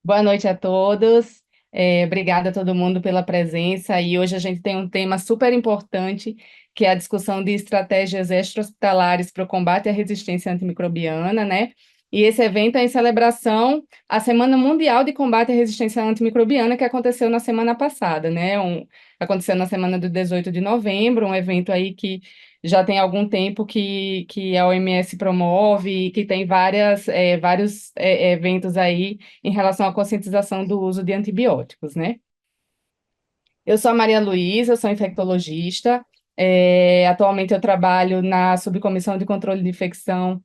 Boa noite a todos. Obrigada a todo mundo pela presença. E hoje a gente tem um tema super importante, que é a discussão de estratégias extra-hospitalares para o combate à resistência antimicrobiana, né? E esse evento é em celebração à Semana Mundial de Combate à Resistência Antimicrobiana, que aconteceu na semana passada, né? Aconteceu na semana do 18 de novembro, um evento aí que já tem algum tempo que a OMS promove e que tem vários eventos aí em relação à conscientização do uso de antibióticos, né? Eu sou a Maria Luísa, eu sou infectologista. Atualmente eu trabalho na Subcomissão de Controle de Infecção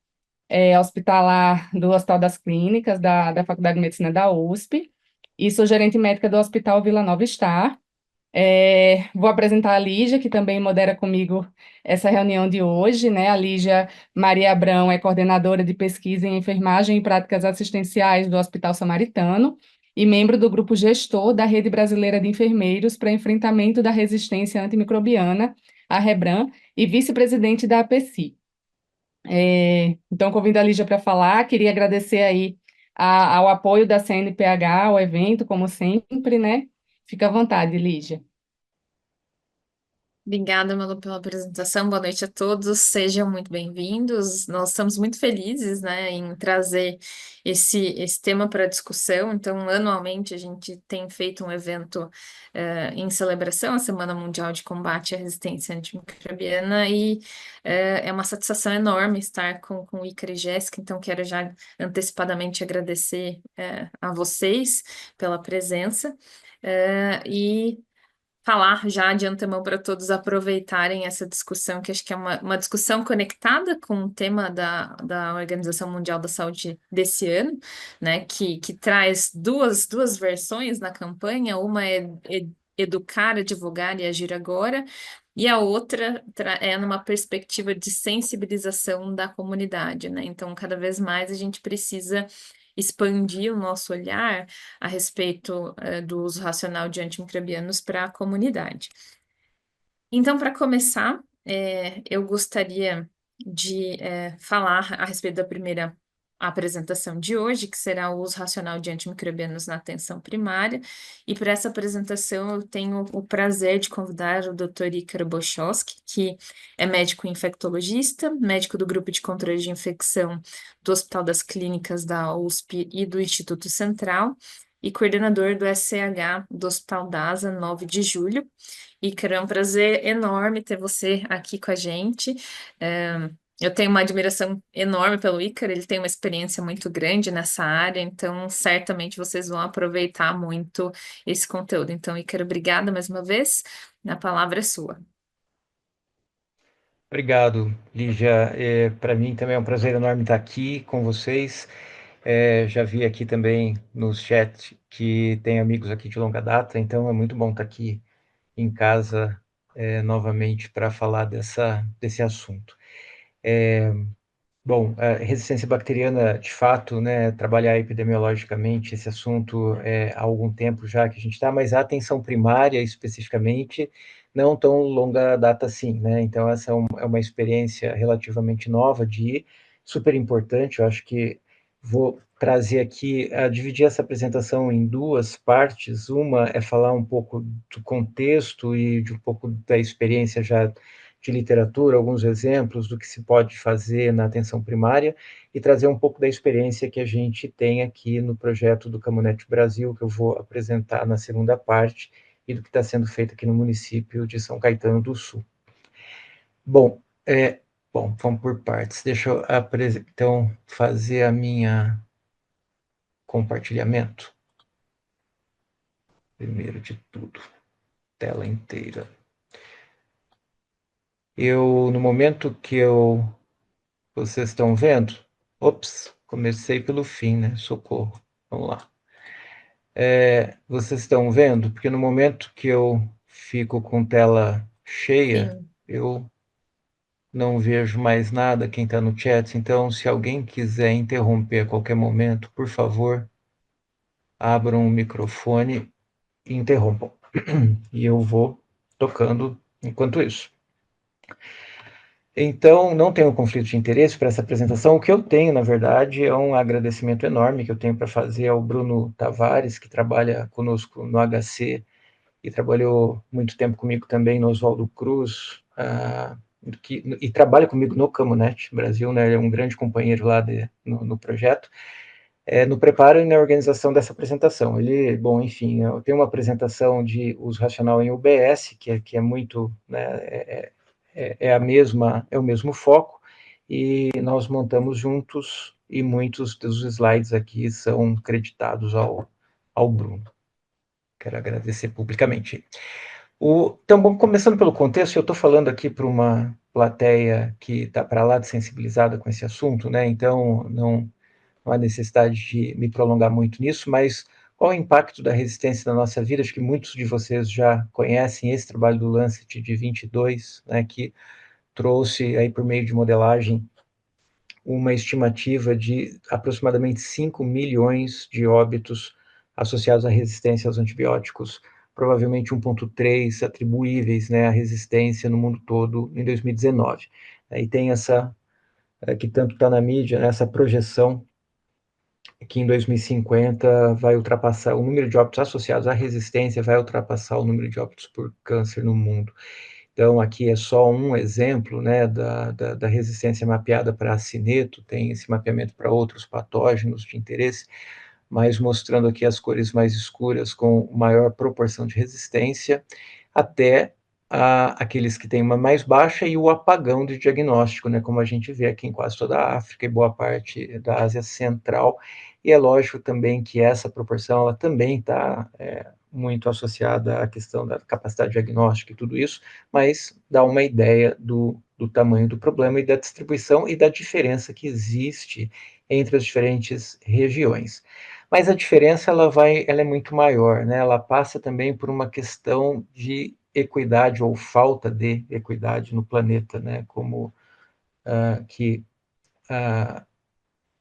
Hospitalar do Hospital das Clínicas, da Faculdade de Medicina da USP, e sou gerente médica do Hospital Vila Nova Star. Vou apresentar a Lígia, que também modera comigo essa reunião de hoje, né? A Lígia Maria Abrão é coordenadora de pesquisa em enfermagem e práticas assistenciais do Hospital Samaritano e membro do grupo gestor da Rede Brasileira de Enfermeiros para Enfrentamento da Resistência Antimicrobiana, a REBRAM, e vice-presidente da APECI. Então, convido a Lígia para falar, queria agradecer aí ao apoio da CNPH ao evento, como sempre, né? Fica à vontade, Lígia. Obrigada, Malu, pela apresentação. Boa noite a todos, sejam muito bem-vindos. Nós estamos muito felizes, né, em trazer esse tema para discussão. Então, anualmente, a gente tem feito um evento em celebração à Semana Mundial de Combate à Resistência Antimicrobiana e é uma satisfação enorme estar com o Ícaro e Jéssica. Então, quero já antecipadamente agradecer a vocês pela presença. E falar já de antemão para todos aproveitarem essa discussão, que acho que é uma discussão conectada com o tema da Organização Mundial da Saúde desse ano, né, que traz duas versões na campanha, uma é educar, divulgar e agir agora, e a outra é numa perspectiva de sensibilização da comunidade, né? Então, cada vez mais a gente precisa expandir o nosso olhar a respeito do uso racional de antimicrobianos para a comunidade. Então, para começar, eu gostaria de falar a respeito da primeira apresentação de hoje, que será o uso racional de antimicrobianos na atenção primária. E para essa apresentação, eu tenho o prazer de convidar o Dr. Ícaro Bochowski, que é médico infectologista, médico do Grupo de Controle de Infecção do Hospital das Clínicas da USP e do Instituto Central, e coordenador do SCH do Hospital DASA 9 de Julho. Ícaro, é um prazer enorme ter você aqui com a gente. Eu tenho uma admiração enorme pelo Ícaro, ele tem uma experiência muito grande nessa área, então certamente vocês vão aproveitar muito esse conteúdo. Então, Ícaro, obrigada mais uma vez. A palavra é sua. Obrigado, Lígia. Para mim também é um prazer enorme estar aqui com vocês. Já vi aqui também no chat que tem amigos aqui de longa data, então é muito bom estar aqui em casa novamente para falar desse assunto. Bom, a resistência bacteriana, de fato, né, trabalhar epidemiologicamente esse assunto há algum tempo já que a gente está, mas a atenção primária, especificamente, não tão longa data assim, né? Então, essa é uma experiência relativamente nova super importante. Eu acho que vou trazer aqui, dividir essa apresentação em duas partes. Uma é falar um pouco do contexto e de um pouco da experiência já de literatura, alguns exemplos do que se pode fazer na atenção primária e trazer um pouco da experiência que a gente tem aqui no projeto do Camunete Brasil, que eu vou apresentar na segunda parte, e do que está sendo feito aqui no município de São Caetano do Sul. Bom, vamos por partes. Deixa eu então fazer a minha compartilhamento. Primeiro de tudo, tela inteira. No momento que vocês estão vendo? Ops, comecei pelo fim, né? Socorro. Vamos lá. Vocês estão vendo? Porque no momento que eu fico com tela cheia, Sim. eu não vejo mais nada quem está no chat. Então, se alguém quiser interromper a qualquer momento, por favor, abram o microfone e interrompam. E eu vou tocando enquanto isso. Então, não tenho conflito de interesse para essa apresentação. O que eu tenho, na verdade, é um agradecimento enorme que eu tenho para fazer ao Bruno Tavares, que trabalha conosco no HC e trabalhou muito tempo comigo também no Oswaldo Cruz, e trabalha comigo no Camunet Brasil, né? Ele é um grande companheiro lá no projeto, no preparo e na organização dessa apresentação. Ele, bom, enfim, eu tenho uma apresentação de uso racional em UBS, que é muito, né, é o mesmo foco, e nós montamos juntos, e muitos dos slides aqui são creditados ao Bruno. Quero agradecer publicamente. Então, bom, começando pelo contexto, eu estou falando aqui para uma plateia que está para lá de sensibilizada com esse assunto, né? Então, não há necessidade de me prolongar muito nisso, mas qual é o impacto da resistência na nossa vida? Acho que muitos de vocês já conhecem esse trabalho do Lancet de 22, né, que trouxe aí por meio de modelagem uma estimativa de aproximadamente 5 milhões de óbitos associados à resistência aos antibióticos, provavelmente 1,3 atribuíveis, né, à resistência no mundo todo em 2019. E tem essa, que tanto está na mídia, né, essa projeção que em 2050 vai ultrapassar o número de óbitos associados à resistência, vai ultrapassar o número de óbitos por câncer no mundo. Então, aqui é só um exemplo, né, da resistência mapeada para acineto, tem esse mapeamento para outros patógenos de interesse, mas mostrando aqui as cores mais escuras com maior proporção de resistência, até aqueles que têm uma mais baixa e o apagão de diagnóstico, né, como a gente vê aqui em quase toda a África e boa parte da Ásia Central. E é lógico também que essa proporção ela também está muito associada à questão da capacidade diagnóstica e tudo isso, mas dá uma ideia do tamanho do problema e da distribuição e da diferença que existe entre as diferentes regiões. Mas a diferença ela é muito maior, né? Ela passa também por uma questão de equidade ou falta de equidade no planeta, né? Como que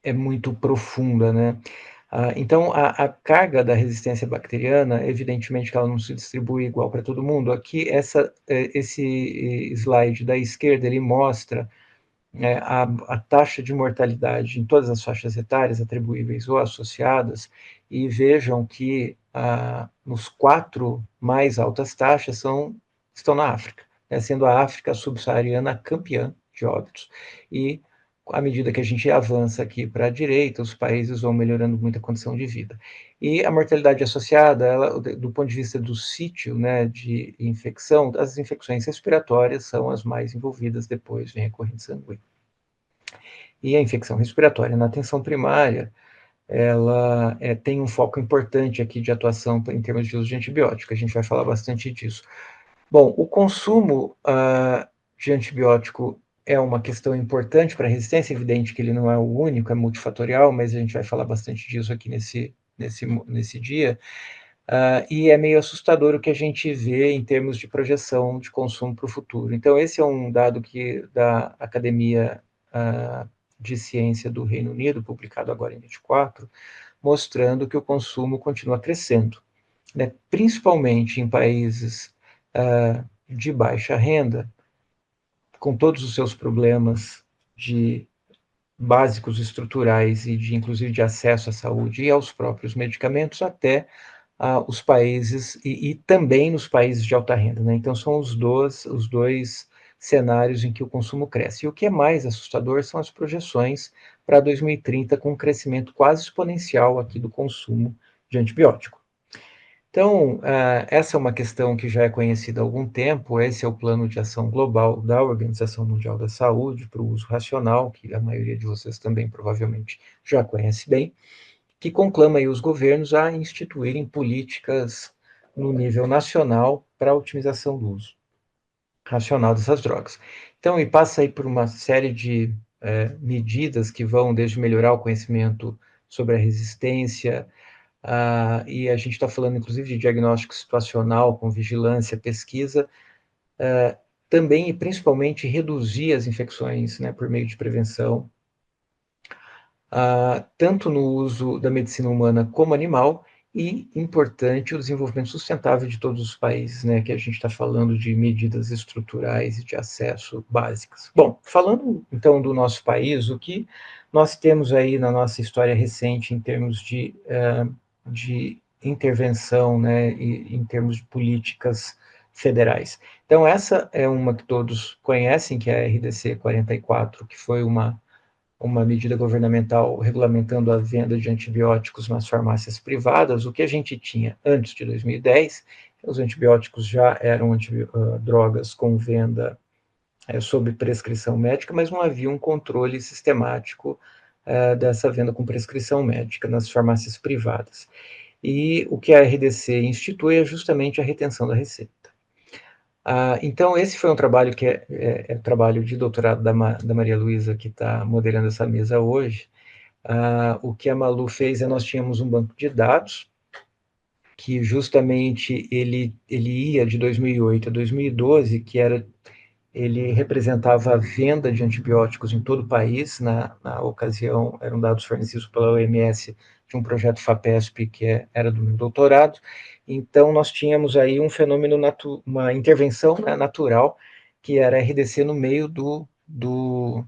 é muito profunda, né? Então, a carga da resistência bacteriana, evidentemente que ela não se distribui igual para todo mundo. Aqui, esse slide da esquerda, ele mostra a taxa de mortalidade em todas as faixas etárias atribuíveis ou associadas, e vejam que nos 4 mais altas taxas estão na África, né, sendo a África subsaariana campeã de óbitos. E à medida que a gente avança aqui para a direita, os países vão melhorando muito a condição de vida. E a mortalidade associada, ela, do ponto de vista do sítio, né, de infecção, as infecções respiratórias são as mais envolvidas, depois vem a corrente sanguínea. E a infecção respiratória na atenção primária, ela tem um foco importante aqui de atuação em termos de uso de antibiótico, a gente vai falar bastante disso. Bom, o consumo de antibiótico é uma questão importante para a resistência, evidente que ele não é o único, é multifatorial, mas a gente vai falar bastante disso aqui nesse dia, e é meio assustador o que a gente vê em termos de projeção de consumo para o futuro. Então, esse é um dado da Academia de Ciência do Reino Unido, publicado agora em 24, mostrando que o consumo continua crescendo, né? Principalmente em países de baixa renda, com todos os seus problemas de básicos estruturais e inclusive de acesso à saúde e aos próprios medicamentos, até os países e também nos países de alta renda, né? Então são os dois cenários em que o consumo cresce. E o que é mais assustador são as projeções para 2030, com um crescimento quase exponencial aqui do consumo de antibiótico. Então, essa é uma questão que já é conhecida há algum tempo. Esse é o Plano de Ação Global da Organização Mundial da Saúde para o uso racional, que a maioria de vocês também provavelmente já conhece bem, que conclama aí os governos a instituírem políticas no nível nacional para a otimização do uso racional dessas drogas. Então, e passa aí por uma série de medidas que vão desde melhorar o conhecimento sobre a resistência, e a gente está falando, inclusive, de diagnóstico situacional, com vigilância, pesquisa, também e principalmente reduzir as infecções, né, por meio de prevenção, tanto no uso da medicina humana como animal, e, importante, o desenvolvimento sustentável de todos os países, né, que a gente está falando de medidas estruturais e de acesso básicas. Bom, falando então do nosso país, o que nós temos aí na nossa história recente em termos de intervenção, né, e em termos de políticas federais. Então, essa é uma que todos conhecem, que é a RDC 44, que foi uma medida governamental regulamentando a venda de antibióticos nas farmácias privadas. O que a gente tinha antes de 2010, os antibióticos já eram drogas com venda sob prescrição médica, mas não havia um controle sistemático dessa venda com prescrição médica nas farmácias privadas. E o que a RDC institui é justamente a retenção da receita. Então, esse foi um trabalho que é trabalho de doutorado da Maria Luísa, que está moderando essa mesa hoje. O que a Malu fez nós tínhamos um banco de dados, que justamente ele ia de 2008 a 2012, ele representava a venda de antibióticos em todo o país. Na ocasião, eram dados fornecidos pela OMS de um projeto FAPESP, que era do meu doutorado. Então, nós tínhamos aí um fenômeno, uma intervenção, né, natural, que era a RDC no meio do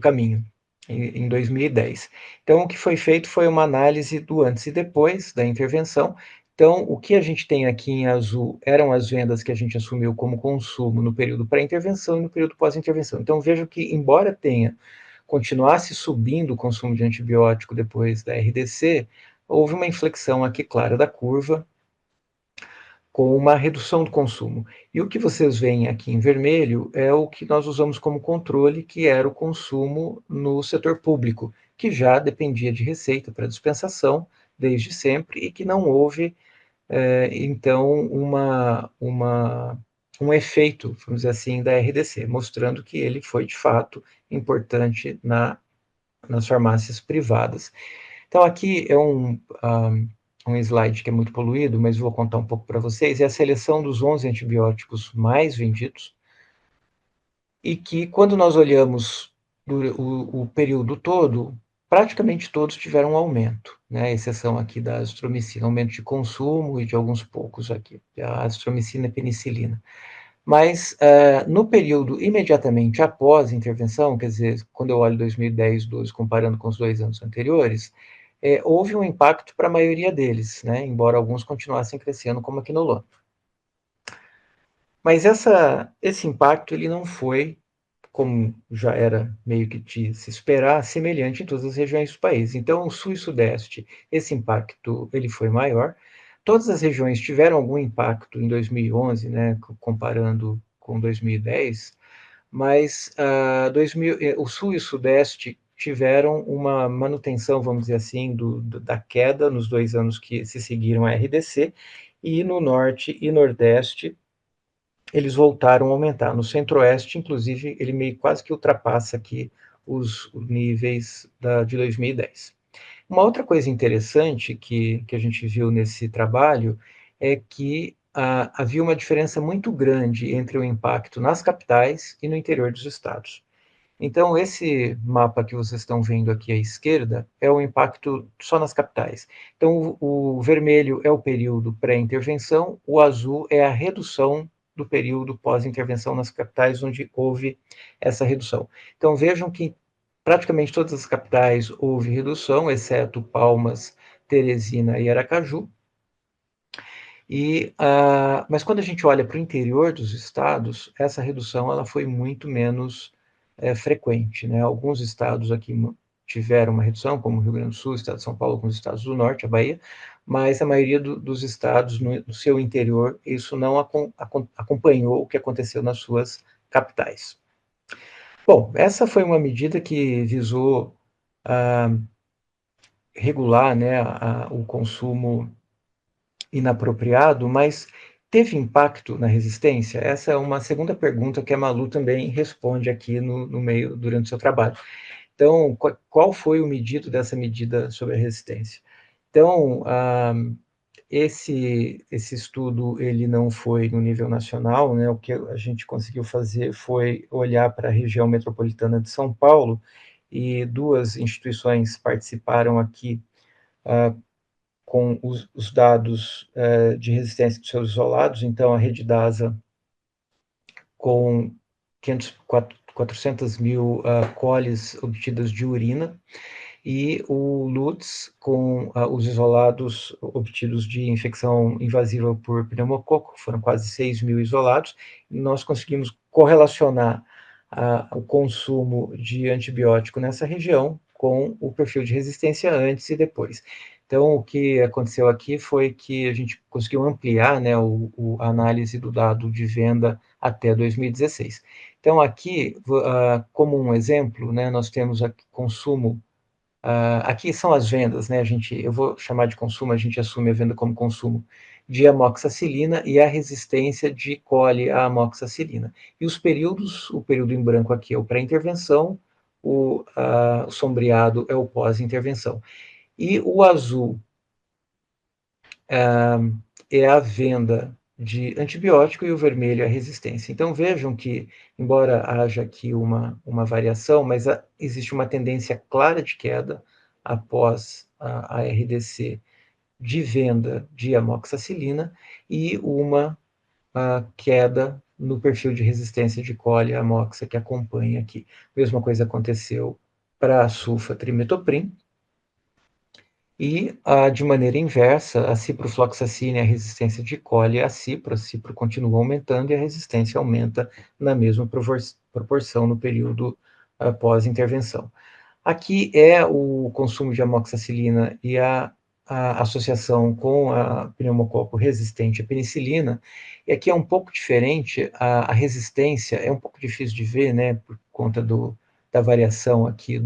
caminho, em 2010. Então, o que foi feito foi uma análise do antes e depois da intervenção. Então, o que a gente tem aqui em azul eram as vendas que a gente assumiu como consumo no período pré-intervenção e no período pós-intervenção. Então, vejam que, embora continuasse subindo o consumo de antibiótico depois da RDC, houve uma inflexão aqui clara da curva, com uma redução do consumo. E o que vocês veem aqui em vermelho é o que nós usamos como controle, que era o consumo no setor público, que já dependia de receita para dispensação desde sempre e que não houve, então, um efeito, vamos dizer assim, da RDC, mostrando que ele foi, de fato, importante nas farmácias privadas. Então, aqui é um slide que é muito poluído, mas vou contar um pouco para vocês. É a seleção dos 11 antibióticos mais vendidos, e que, quando nós olhamos o período todo, praticamente todos tiveram um aumento, né? A exceção aqui da azitromicina, aumento de consumo e de alguns poucos aqui, a azitromicina e penicilina. Mas, no período imediatamente após a intervenção, quer dizer, quando eu olho 2010, 12, comparando com os 2 anos anteriores, houve um impacto para a maioria deles, né, embora alguns continuassem crescendo, como a quinolona. Mas esse impacto ele não foi, como já era meio que de se esperar, semelhante em todas as regiões do país. Então, o Sul e Sudeste, esse impacto ele foi maior. Todas as regiões tiveram algum impacto em 2011, né, comparando com 2010, mas o Sul e o Sudeste tiveram uma manutenção, vamos dizer assim, da queda nos 2 anos que se seguiram à RDC, e no Norte e Nordeste eles voltaram a aumentar. No Centro-Oeste, inclusive, ele meio quase que ultrapassa aqui os níveis de 2010. Uma outra coisa interessante que a gente viu nesse trabalho é que havia uma diferença muito grande entre o impacto nas capitais e no interior dos estados. Então, esse mapa que vocês estão vendo aqui à esquerda é o impacto só nas capitais. Então, o vermelho é o período pré-intervenção, o azul é a redução do período pós-intervenção nas capitais, onde houve essa redução. Então, vejam que praticamente todas as capitais houve redução, exceto Palmas, Teresina e Aracaju. Mas quando a gente olha para o interior dos estados, essa redução ela foi muito menos frequente, né? Alguns estados aqui tiveram uma redução, como o Rio Grande do Sul, o estado de São Paulo, alguns estados do norte, a Bahia, mas a maioria dos estados no seu interior, isso não acompanhou o que aconteceu nas suas capitais. Bom, essa foi uma medida que visou regular, né, o consumo inapropriado, mas teve impacto na resistência? Essa é uma segunda pergunta que a Malu também responde aqui no meio, durante o seu trabalho. Então, qual foi o medido dessa medida sobre a resistência? Então, esse estudo ele não foi no nível nacional, né? O que a gente conseguiu fazer foi olhar para a região metropolitana de São Paulo, e 2 instituições participaram aqui com os dados de resistência dos seus isolados, então a rede DASA com 400 mil coles obtidas de urina, e o LUTS com os isolados obtidos de infecção invasiva por pneumococo, foram quase 6 mil isolados, e nós conseguimos correlacionar o consumo de antibiótico nessa região com o perfil de resistência antes e depois. Então, o que aconteceu aqui foi que a gente conseguiu ampliar, né, a análise do dado de venda até 2016. Então, aqui, como um exemplo, né, nós temos aqui consumo. Aqui são as vendas, né? Eu vou chamar de consumo, a gente assume a venda como consumo de amoxicilina e a resistência de coli à amoxicilina. E os períodos, o período em branco aqui é o pré-intervenção, o sombreado é o pós-intervenção. E o azul é a venda de antibiótico e o vermelho é a resistência. Então vejam que, embora haja aqui uma variação, mas existe uma tendência clara de queda após a RDC de venda de amoxicilina e uma queda no perfil de resistência de coli à amoxa que acompanha aqui. Mesma coisa aconteceu para a sulfatrimetoprim, e, de maneira inversa, a ciprofloxacina e a resistência de coli a cipro continua aumentando e a resistência aumenta na mesma proporção no período pós-intervenção. Aqui é o consumo de amoxicilina e a associação com a pneumococo resistente à penicilina, e aqui é um pouco diferente, a resistência é um pouco difícil de ver, né, por conta da variação aqui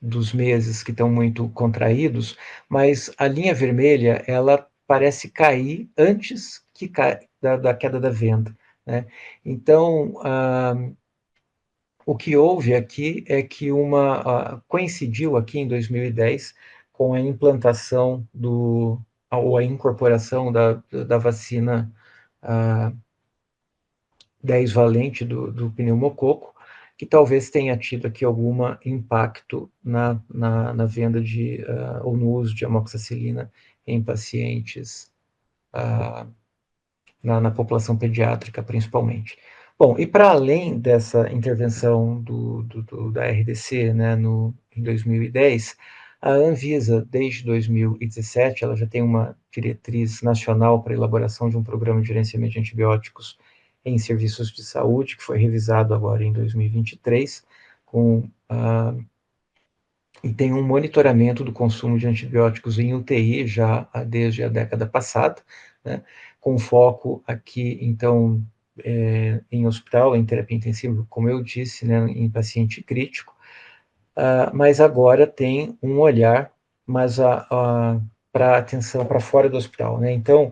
dos meses que estão muito contraídos, mas a linha vermelha, ela parece cair antes da queda da venda, né? Então, o que houve aqui é que coincidiu aqui em 2010 com a implantação ou a incorporação da vacina 10 valente do pneumococo, que talvez tenha tido aqui algum impacto na venda ou no uso de amoxicilina em pacientes, na população pediátrica, principalmente. Bom, e para além dessa intervenção da RDC, né, em 2010, a Anvisa, desde 2017, ela já tem uma diretriz nacional para a elaboração de um programa de gerenciamento de antibióticos em serviços de saúde, que foi revisado agora em 2023, e tem um monitoramento do consumo de antibióticos em UTI já desde a década passada, né, com foco aqui, então, em hospital, em terapia intensiva, como eu disse, né, em paciente crítico, mas agora tem um olhar para atenção para fora do hospital, né? Então,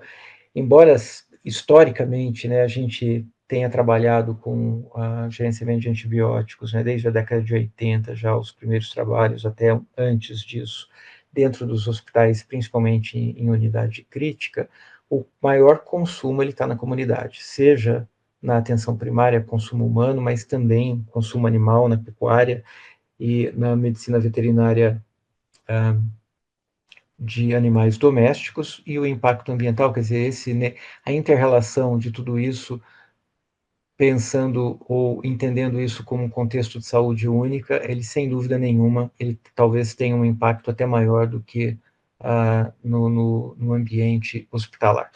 embora historicamente, né, a gente tenha trabalhado com gerenciamento de antibióticos, né, desde a década de 80, já os primeiros trabalhos, até antes disso, dentro dos hospitais, principalmente em unidade crítica, o maior consumo está na comunidade, seja na atenção primária, consumo humano, mas também consumo animal na pecuária e na medicina veterinária de animais domésticos, e o impacto ambiental, quer dizer, né, a inter-relação de tudo isso, pensando ou entendendo isso como um contexto de saúde única, ele, sem dúvida nenhuma, ele talvez tenha um impacto até maior do que no ambiente hospitalar.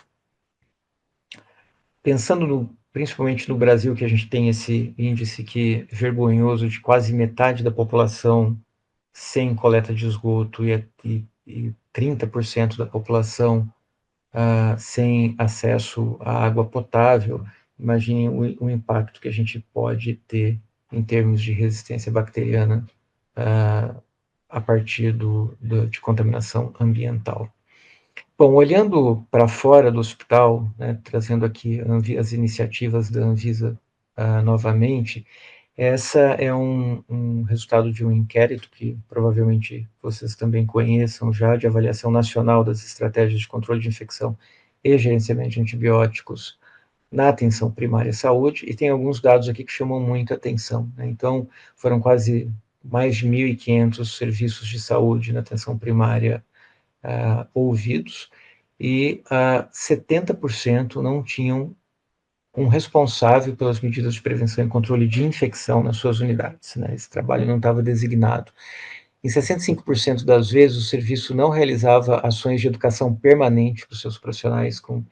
Pensando principalmente no Brasil, que a gente tem esse índice vergonhoso de quase metade da população sem coleta de esgoto e 30% da população sem acesso à água potável, imagine o impacto que a gente pode ter em termos de resistência bacteriana a partir de contaminação ambiental. Bom, olhando para fora do hospital, né, trazendo aqui as iniciativas da Anvisa novamente, essa é um resultado de um inquérito que provavelmente vocês também conheçam já, de avaliação nacional das estratégias de controle de infecção e gerenciamento de antibióticos na atenção primária à saúde, e tem alguns dados aqui que chamam muita atenção, né? Então, foram quase mais de 1.500 serviços de saúde na atenção primária ouvidos, e 70% não tinham um responsável pelas medidas de prevenção e controle de infecção nas suas unidades, né? Esse trabalho não estava designado. Em 65% das vezes, o serviço não realizava ações de educação permanente para os seus profissionais com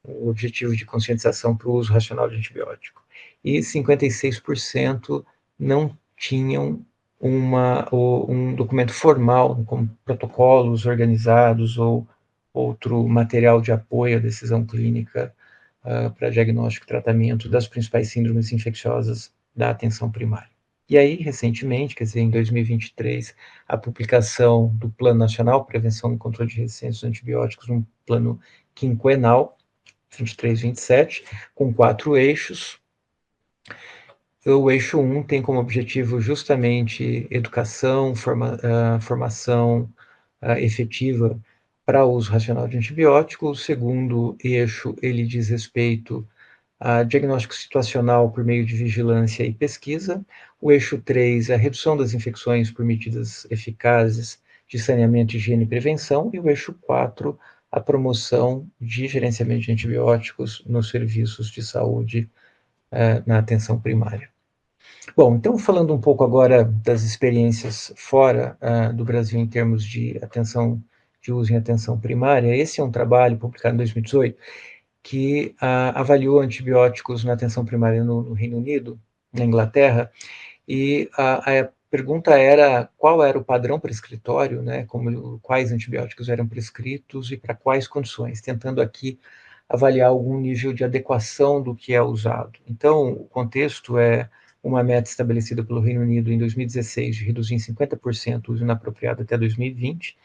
o objetivo de conscientização para o uso racional de antibiótico. E 56% não tinham um documento formal, como protocolos organizados ou outro material de apoio à decisão clínica para diagnóstico e tratamento das principais síndromes infecciosas da atenção primária. E aí, recentemente, quer dizer, em 2023, a publicação do Plano Nacional de Prevenção e Controle de Resistência aos Antibióticos, um plano quinquenal, 23-27, com 4 eixos. O eixo 1 tem como objetivo justamente educação, formação efetiva para o uso racional de antibiótico. O segundo eixo, ele diz respeito a diagnóstico situacional por meio de vigilância e pesquisa. O eixo 3, a redução das infecções por medidas eficazes de saneamento, higiene e prevenção. E o eixo 4, a promoção de gerenciamento de antibióticos nos serviços de saúde na atenção primária. Bom, então falando um pouco agora das experiências fora do Brasil em termos de atenção, de uso em atenção primária, esse é um trabalho publicado em 2018 que avaliou antibióticos na atenção primária no Reino Unido, na Inglaterra, e a pergunta era qual era o padrão prescritório, né, quais antibióticos eram prescritos e para quais condições, tentando aqui avaliar algum nível de adequação do que é usado. Então, o contexto é uma meta estabelecida pelo Reino Unido em 2016 de reduzir em 50% o uso inapropriado até 2020,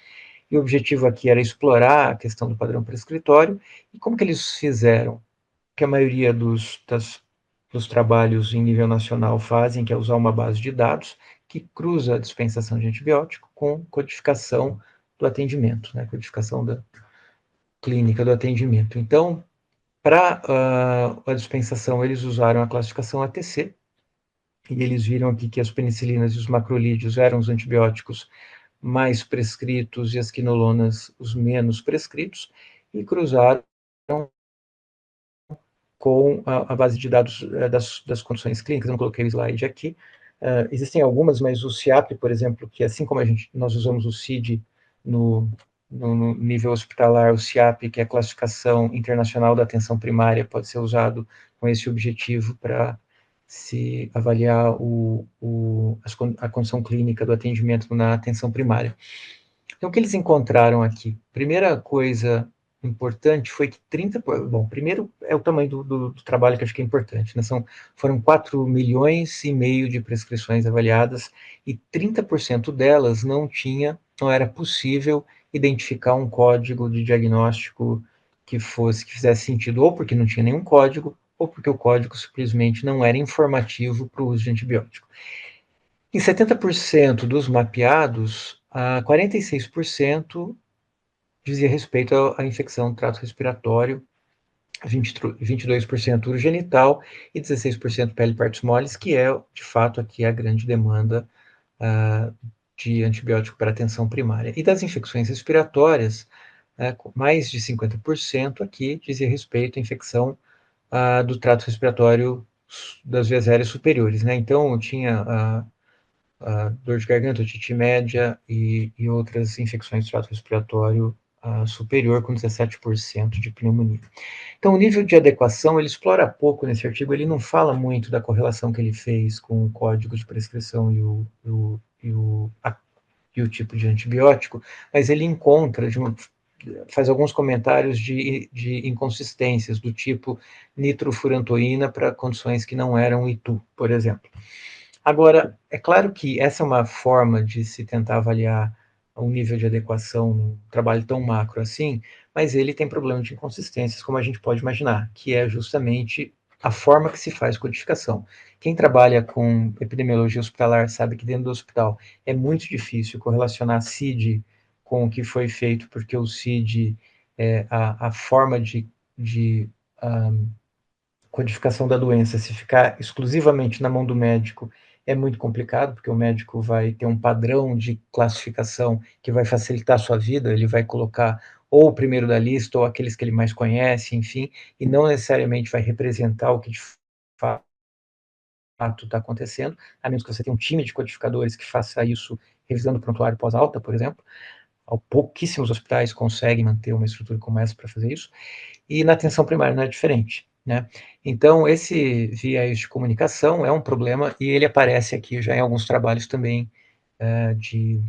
e o objetivo aqui era explorar a questão do padrão prescritório, e como que eles fizeram? Que a maioria dos trabalhos em nível nacional fazem, que é usar uma base de dados que cruza a dispensação de antibiótico com codificação do atendimento, né, codificação da clínica do atendimento. Então, para a dispensação, eles usaram a classificação ATC, e eles viram aqui que as penicilinas e os macrolídeos eram os antibióticos mais prescritos e as quinolonas os menos prescritos, e cruzaram com a base de dados das condições clínicas. Eu não coloquei o slide aqui. Existem algumas, mas o CIAP, por exemplo, que assim como nós usamos o CID no nível hospitalar, o CIAP, que é a Classificação Internacional da Atenção Primária, pode ser usado com esse objetivo para se avaliar a condição clínica do atendimento na atenção primária. Então, o que eles encontraram aqui? Primeira coisa importante foi que primeiro é o tamanho do trabalho que eu acho que é importante, né? Foram 4,5 milhões de prescrições avaliadas, e 30% delas não era possível identificar um código de diagnóstico que fizesse sentido, ou porque não tinha nenhum código, ou porque o código simplesmente não era informativo para o uso de antibiótico. Em 70% dos mapeados, 46% dizia respeito à infecção do trato respiratório, 22% urogenital e 16% pele e partes moles, que é, de fato, aqui a grande demanda de antibiótico para atenção primária. E das infecções respiratórias, mais de 50% aqui dizia respeito à infecção do trato respiratório das vias aéreas superiores, né? Então, tinha dor de garganta, otite média e outras infecções do trato respiratório superior, com 17% de pneumonia. Então, o nível de adequação, ele explora pouco nesse artigo, ele não fala muito da correlação que ele fez com o código de prescrição e o tipo de antibiótico, mas ele faz alguns comentários de inconsistências, do tipo nitrofurantoína para condições que não eram ITU, por exemplo. Agora, é claro que essa é uma forma de se tentar avaliar o nível de adequação num trabalho tão macro assim, mas ele tem problema de inconsistências, como a gente pode imaginar, que é justamente a forma que se faz codificação. Quem trabalha com epidemiologia hospitalar sabe que dentro do hospital é muito difícil correlacionar CID com o que foi feito, porque o CID, a forma de codificação da doença, se ficar exclusivamente na mão do médico, é muito complicado, porque o médico vai ter um padrão de classificação que vai facilitar a sua vida, ele vai colocar ou o primeiro da lista, ou aqueles que ele mais conhece, enfim, e não necessariamente vai representar o que de fato está acontecendo, a menos que você tenha um time de codificadores que faça isso revisando o prontuário pós-alta, por exemplo. Pouquíssimos hospitais conseguem manter uma estrutura como essa para fazer isso, e na atenção primária não é diferente, né? Então, esse viés de comunicação é um problema, e ele aparece aqui já em alguns trabalhos também de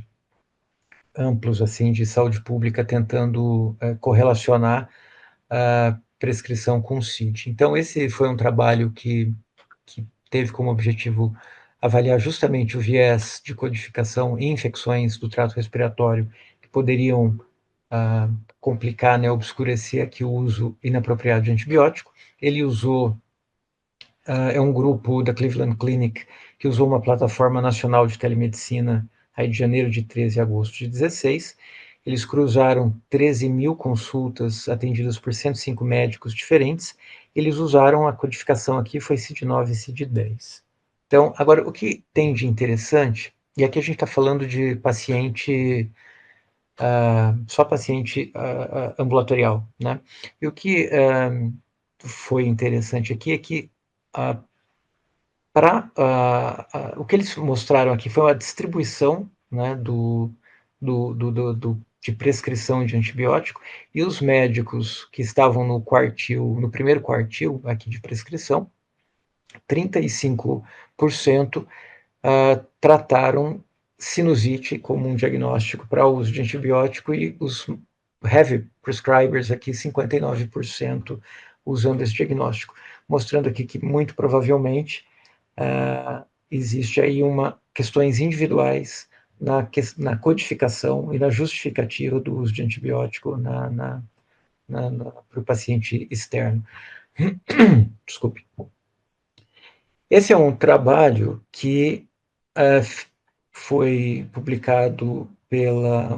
amplos, assim, de saúde pública, tentando correlacionar a prescrição com o CID. Então, esse foi um trabalho que teve como objetivo avaliar justamente o viés de codificação em infecções do trato respiratório que poderiam complicar, né, obscurecer aqui o uso inapropriado de antibiótico. Ele usou, é um grupo da Cleveland Clinic que usou uma plataforma nacional de telemedicina aí de janeiro de 13 a agosto de 16. Eles cruzaram 13 mil consultas atendidas por 105 médicos diferentes. Eles usaram a codificação aqui, foi CID-9 e CID-10. Então, agora, o que tem de interessante, e aqui a gente está falando de paciente só paciente ambulatorial, né? E o que foi interessante aqui é que o que eles mostraram aqui foi uma distribuição, né, de prescrição de antibiótico, e os médicos que estavam no primeiro quartil aqui de prescrição, 35% trataram sinusite como um diagnóstico para uso de antibiótico, e os heavy prescribers aqui, 59%, usando esse diagnóstico, mostrando aqui que muito provavelmente existe aí questões individuais na codificação e na justificativa do uso de antibiótico para o paciente externo. Desculpe. Esse é um trabalho que foi publicado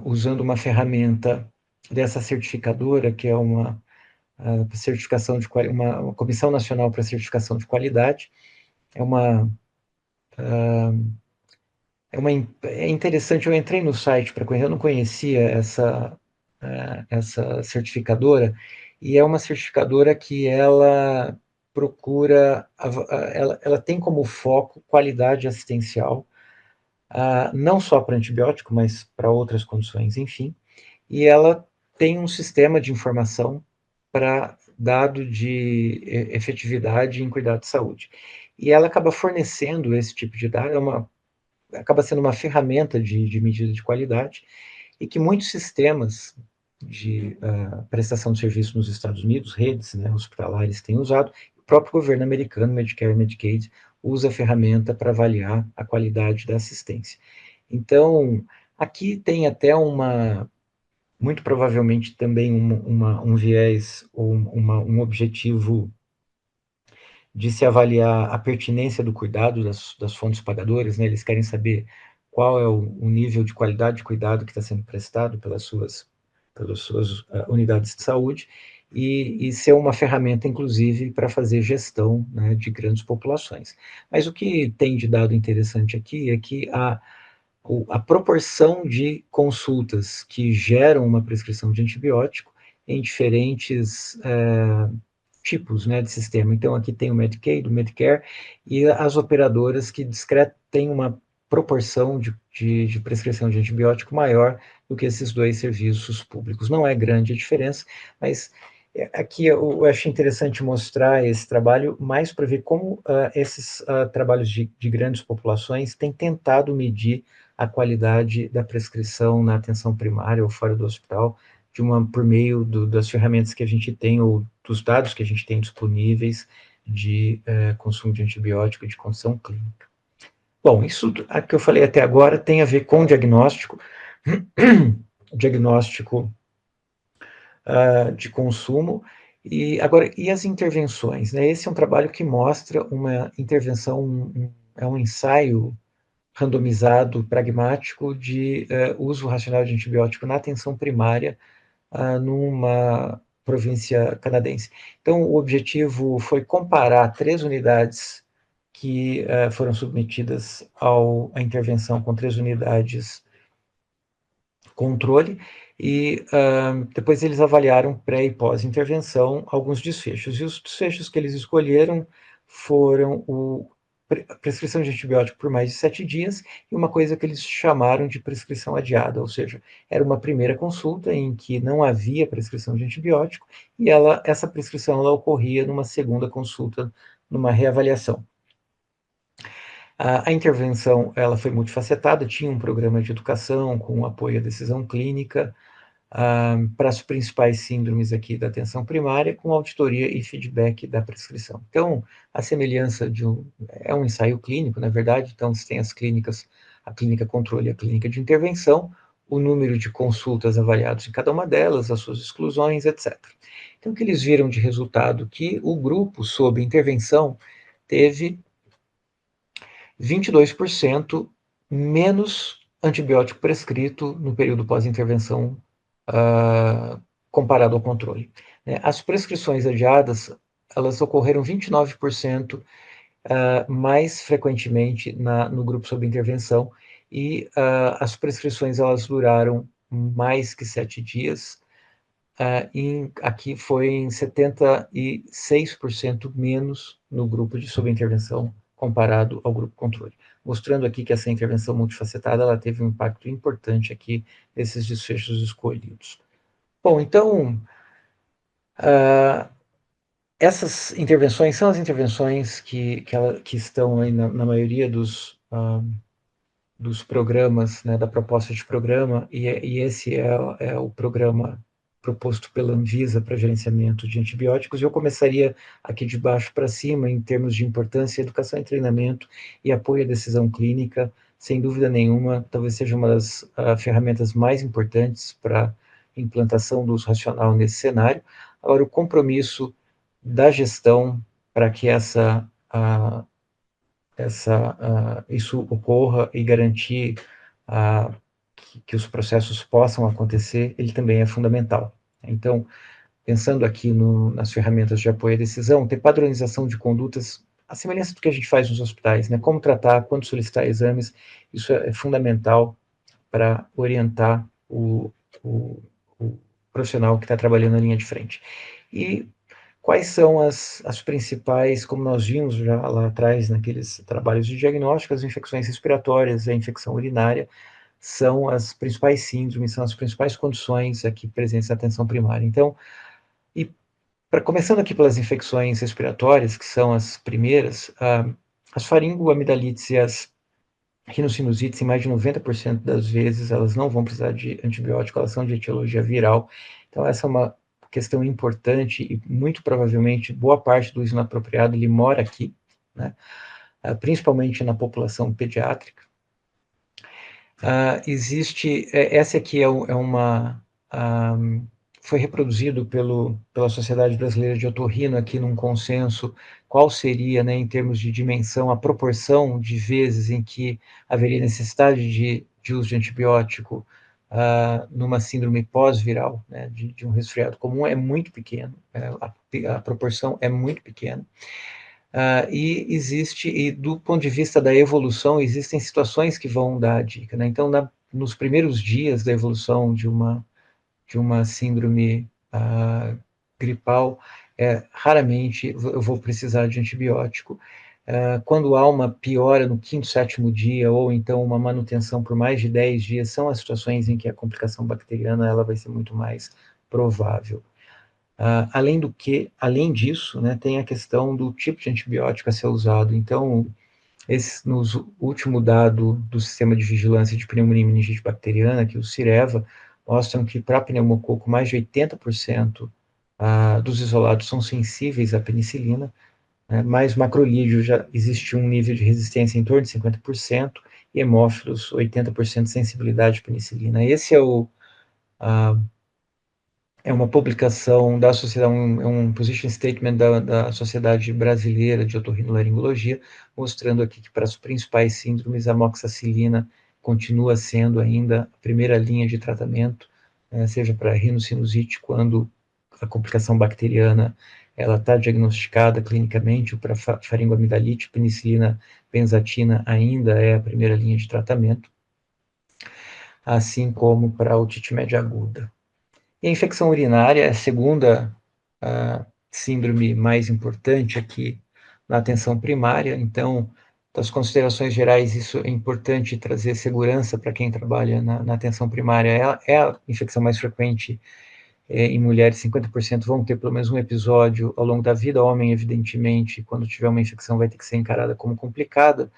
usando uma ferramenta dessa certificadora, que é uma certificação de uma Comissão Nacional para Certificação de Qualidade. É interessante, eu entrei no site para conhecer, eu não conhecia essa certificadora, e é uma certificadora que ela procura, ela tem como foco qualidade assistencial, não só para antibiótico, mas para outras condições, enfim, e ela tem um sistema de informação para dado de efetividade em cuidado de saúde. E ela acaba fornecendo esse tipo de dado, acaba sendo uma ferramenta de medida de qualidade, e que muitos sistemas de prestação de serviço nos Estados Unidos, redes, né, hospitalares, têm usado. O próprio governo americano, Medicare e Medicaid, usa a ferramenta para avaliar a qualidade da assistência. Então, aqui tem até muito provavelmente também um viés ou um objetivo de se avaliar a pertinência do cuidado das fontes pagadoras, né? Eles querem saber qual é o nível de qualidade de cuidado que está sendo prestado pelas suas unidades de saúde, e ser uma ferramenta, inclusive, para fazer gestão, né, de grandes populações. Mas o que tem de dado interessante aqui é que a proporção de consultas que geram uma prescrição de antibiótico em diferentes tipos, né, de sistema. Então, aqui tem o Medicaid, o Medicare, e as operadoras que têm uma proporção de prescrição de antibiótico maior do que esses dois serviços públicos. Não é grande a diferença, mas aqui eu acho interessante mostrar esse trabalho mais para ver como esses trabalhos de grandes populações têm tentado medir a qualidade da prescrição na atenção primária ou fora do hospital, por meio das ferramentas que a gente tem, ou dos dados que a gente tem disponíveis de consumo de antibiótico e de condição clínica. Bom, isso que eu falei até agora tem a ver com diagnóstico, diagnóstico de consumo, e as intervenções, né? Esse é um trabalho que mostra uma intervenção, é um ensaio randomizado, pragmático, de uso racional de antibiótico na atenção primária, numa província canadense. Então, o objetivo foi comparar 3 unidades que foram submetidas à intervenção com 3 unidades controle, e depois eles avaliaram pré e pós-intervenção alguns desfechos, e os desfechos que eles escolheram foram a prescrição de antibiótico por mais de 7 dias, e uma coisa que eles chamaram de prescrição adiada, ou seja, era uma primeira consulta em que não havia prescrição de antibiótico, e essa prescrição ela ocorria numa segunda consulta, numa reavaliação. A intervenção ela foi multifacetada, tinha um programa de educação com apoio à decisão clínica, para as principais síndromes aqui da atenção primária, com auditoria e feedback da prescrição. Então, a semelhança é um ensaio clínico, na verdade, então você tem as clínicas, a clínica controle e a clínica de intervenção, o número de consultas avaliados em cada uma delas, as suas exclusões, etc. Então, o que eles viram de resultado? Que o grupo sob intervenção teve 22% menos antibiótico prescrito no período pós-intervenção comparado ao controle. As prescrições adiadas, elas ocorreram 29% mais frequentemente no grupo sob intervenção, e as prescrições elas duraram mais que 7 dias, aqui foi em 76% menos no grupo de sob intervenção comparado ao grupo controle, mostrando aqui que essa intervenção multifacetada ela teve um impacto importante aqui nesses desfechos escolhidos. Bom, então, essas intervenções são as intervenções que estão aí na maioria dos programas, né, da proposta de programa, e esse é o programa proposto pela Anvisa para gerenciamento de antibióticos. Eu começaria aqui de baixo para cima, em termos de importância, educação e treinamento e apoio à decisão clínica, sem dúvida nenhuma, talvez seja uma das ferramentas mais importantes para implantação do uso racional nesse cenário. Agora, o compromisso da gestão para que isso ocorra e garantir que os processos possam acontecer, ele também é fundamental. Então, pensando aqui nas ferramentas de apoio à decisão, ter padronização de condutas, a semelhança do que a gente faz nos hospitais, né? Como tratar, quando solicitar exames, isso é fundamental para orientar o profissional que está trabalhando na linha de frente. E quais são as principais, como nós vimos já lá atrás, naqueles trabalhos de diagnóstico, as infecções respiratórias, a infecção urinária, são as principais síndromes, são as principais condições aqui presentes na atenção primária. Então, começando aqui pelas infecções respiratórias, que são as primeiras, as faringoamidalites e as rinossinusites, em mais de 90% das vezes, elas não vão precisar de antibiótico, elas são de etiologia viral. Então, essa é uma questão importante e, muito provavelmente, boa parte do uso inapropriado ele mora aqui, né? Principalmente na população pediátrica. Essa aqui foi reproduzido pela Sociedade Brasileira de Otorrino aqui num consenso, qual seria, né, em termos de dimensão, a proporção de vezes em que haveria necessidade de uso de antibiótico numa síndrome pós-viral, né, de um resfriado comum, é muito pequeno, a proporção é muito pequena. E do ponto de vista da evolução, existem situações que vão dar a dica, né? Então, nos primeiros dias da evolução de uma síndrome gripal, raramente eu vou precisar de antibiótico. Quando há uma piora no 5º, 7º dia, ou então uma manutenção por mais de 10 dias, são as situações em que a complicação bacteriana ela vai ser muito mais provável. Além disso, né, tem a questão do tipo de antibiótico a ser usado. Então, no último dado do Sistema de Vigilância de Pneumonia e Meningite Bacteriana, que o CIREVA, mostram que para pneumococo mais de 80% dos isolados são sensíveis à penicilina, né, mas macrolídeo já existe um nível de resistência em torno de 50%, e hemófilos 80% de sensibilidade à penicilina. Esse é uma publicação da sociedade, um position statement da Sociedade Brasileira de Otorrinolaringologia, mostrando aqui que para as principais síndromes, a amoxicilina continua sendo ainda a primeira linha de tratamento, seja para rinocinusite, quando a complicação bacteriana ela está diagnosticada clinicamente para faringoamidalite, penicilina benzatina ainda é a primeira linha de tratamento, assim como para a otite média aguda. E a infecção urinária é a segunda síndrome mais importante aqui na atenção primária, então, das considerações gerais, isso é importante trazer segurança para quem trabalha na atenção primária. É a infecção mais frequente em mulheres, 50% vão ter pelo menos um episódio ao longo da vida. Homem, evidentemente, quando tiver uma infecção, vai ter que ser encarada como complicada.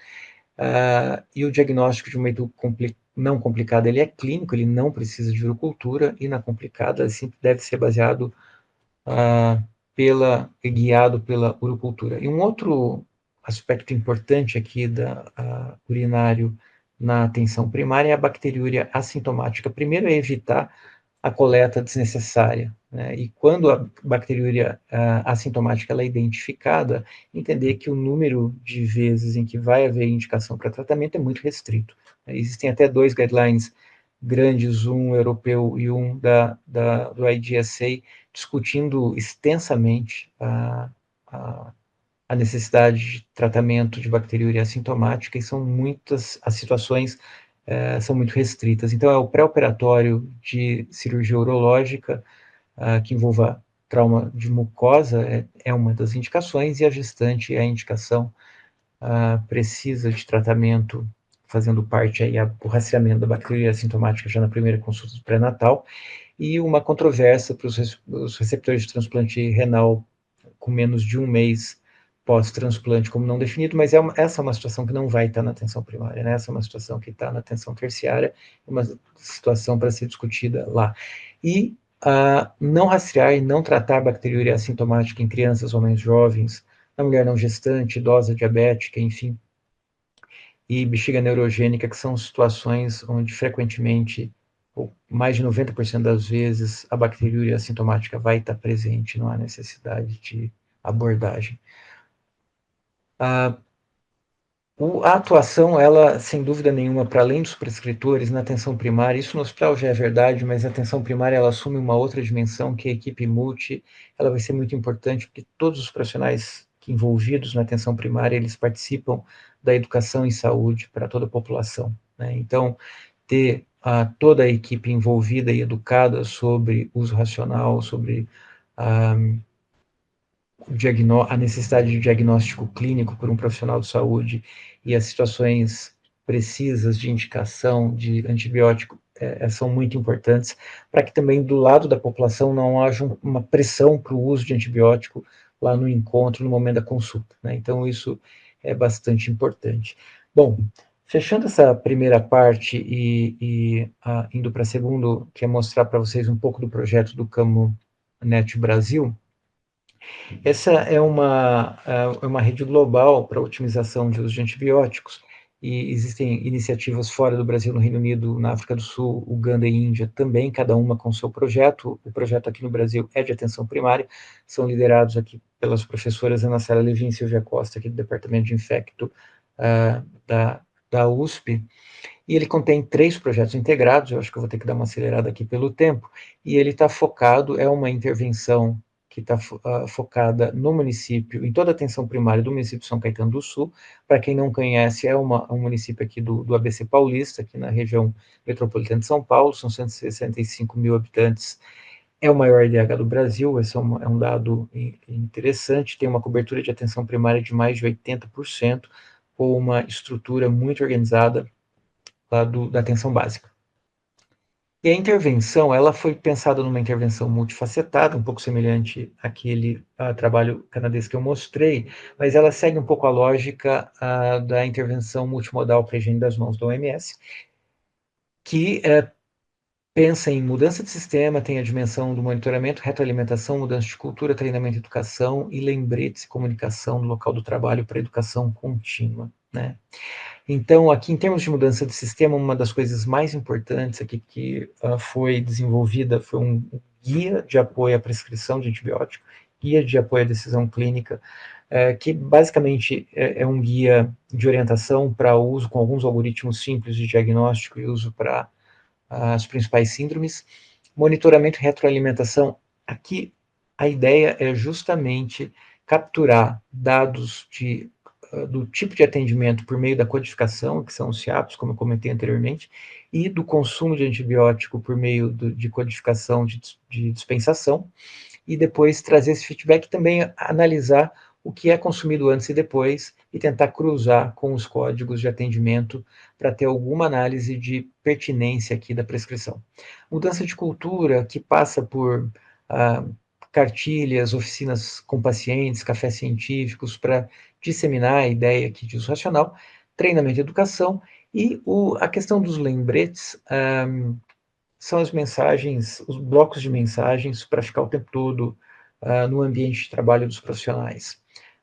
E o diagnóstico de uma não complicada, ele é clínico, ele não precisa de urocultura, e na complicada, sempre deve ser baseado guiado pela urocultura. E um outro aspecto importante aqui da urinário na atenção primária é a bacteriúria assintomática. Primeiro é evitar a coleta desnecessária, né? E quando a bacteriúria assintomática ela é identificada, entender que o número de vezes em que vai haver indicação para tratamento é muito restrito. Existem até 2 guidelines grandes, um europeu e um do IDSA, discutindo extensamente a necessidade de tratamento de bacteriúria assintomática, e são muitas as situações, são muito restritas. Então, é o pré-operatório de cirurgia urológica, que envolva trauma de mucosa, é uma das indicações, e a gestante é a indicação precisa de tratamento, fazendo parte aí o rastreamento da bacteriúria assintomática já na primeira consulta do pré-natal, e uma controvérsia para os receptores de transplante renal com menos de um mês pós-transplante como não definido, mas essa é uma situação que não vai estar na atenção primária, né? Essa é uma situação que está na atenção terciária, uma situação para ser discutida lá. E não rastrear e não tratar bacteriúria assintomática em crianças, homens jovens, na mulher não gestante, idosa, diabética, enfim, e bexiga neurogênica, que são situações onde frequentemente, ou mais de 90% das vezes, a bacteriúria assintomática vai estar presente, não há necessidade de abordagem. A atuação, ela, sem dúvida nenhuma, para além dos prescritores, na atenção primária, isso no hospital já é verdade, mas a atenção primária, ela assume uma outra dimensão, que é a equipe multi, ela vai ser muito importante, porque todos os profissionais envolvidos na atenção primária, eles participam da educação em saúde para toda a população, né? Então, ter toda a equipe envolvida e educada sobre uso racional, sobre a necessidade de diagnóstico clínico por um profissional de saúde e as situações precisas de indicação de antibiótico são muito importantes, para que também do lado da população não haja uma pressão para o uso de antibiótico lá no encontro, no momento da consulta, né? Então, isso é bastante importante. Bom, fechando essa primeira parte e indo para a segunda, que é mostrar para vocês um pouco do projeto do CamoNet Brasil. Essa é uma rede global para otimização de uso de antibióticos, e existem iniciativas fora do Brasil, no Reino Unido, na África do Sul, Uganda e Índia também, cada uma com seu projeto. O projeto aqui no Brasil é de atenção primária, são liderados aqui pelas professoras Ana Sara Levin e Silvia Costa, aqui do Departamento de Infecto da USP, e ele contém 3 projetos integrados. Eu acho que eu vou ter que dar uma acelerada aqui pelo tempo, e ele está focado, é uma intervenção que está focada no município, em toda a atenção primária do município de São Caetano do Sul. Para quem não conhece, é um município aqui do ABC Paulista, aqui na região metropolitana de São Paulo, são 165 mil habitantes, é o maior IDH do Brasil. Esse é um dado interessante, tem uma cobertura de atenção primária de mais de 80%, com uma estrutura muito organizada lá da atenção básica. E a intervenção, ela foi pensada numa intervenção multifacetada, um pouco semelhante àquele trabalho canadense que eu mostrei, mas ela segue um pouco a lógica da intervenção multimodal para a higiene das mãos da OMS, que pensa em mudança de sistema, tem a dimensão do monitoramento, retroalimentação, mudança de cultura, treinamento e educação, e lembretes e comunicação no local do trabalho para educação contínua, né? Então, aqui, em termos de mudança de sistema, uma das coisas mais importantes aqui que foi desenvolvida foi um guia de apoio à prescrição de antibiótico, guia de apoio à decisão clínica, que basicamente é um guia de orientação para uso com alguns algoritmos simples de diagnóstico e uso para as principais síndromes. Monitoramento e retroalimentação, aqui a ideia é justamente capturar dados do tipo de atendimento por meio da codificação, que são os CIAPs, como eu comentei anteriormente, e do consumo de antibiótico por meio de codificação de dispensação, e depois trazer esse feedback e também analisar o que é consumido antes e depois e tentar cruzar com os códigos de atendimento para ter alguma análise de pertinência aqui da prescrição. Mudança de cultura que passa por cartilhas, oficinas com pacientes, cafés científicos para disseminar a ideia aqui de uso racional, treinamento e educação e a questão dos lembretes, são as mensagens, os blocos de mensagens para ficar o tempo todo no ambiente de trabalho dos profissionais.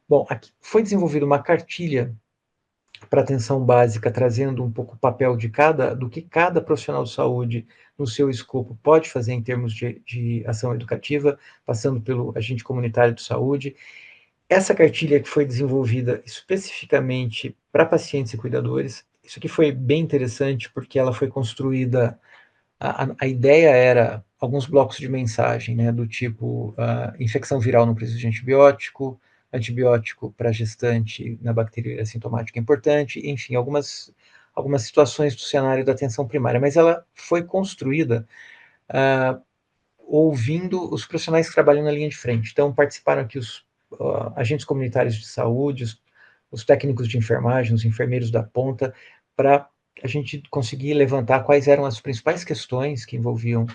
Bom, aqui foi desenvolvida uma cartilha para atenção básica, trazendo um pouco o papel do que cada profissional de saúde, no seu escopo, pode fazer em termos de ação educativa, passando pelo agente comunitário de saúde. Essa cartilha que foi desenvolvida especificamente para pacientes e cuidadores, isso aqui foi bem interessante, porque ela foi construída a ideia era alguns blocos de mensagem, né, do tipo infecção viral não precisa de antibiótico, antibiótico para gestante na bacteriúria assintomática é importante, enfim, algumas situações do cenário da atenção primária, mas ela foi construída ouvindo os profissionais que trabalham na linha de frente. Então, participaram aqui os agentes comunitários de saúde, os técnicos de enfermagem, os enfermeiros da ponta, para a gente conseguir levantar quais eram as principais questões que envolviam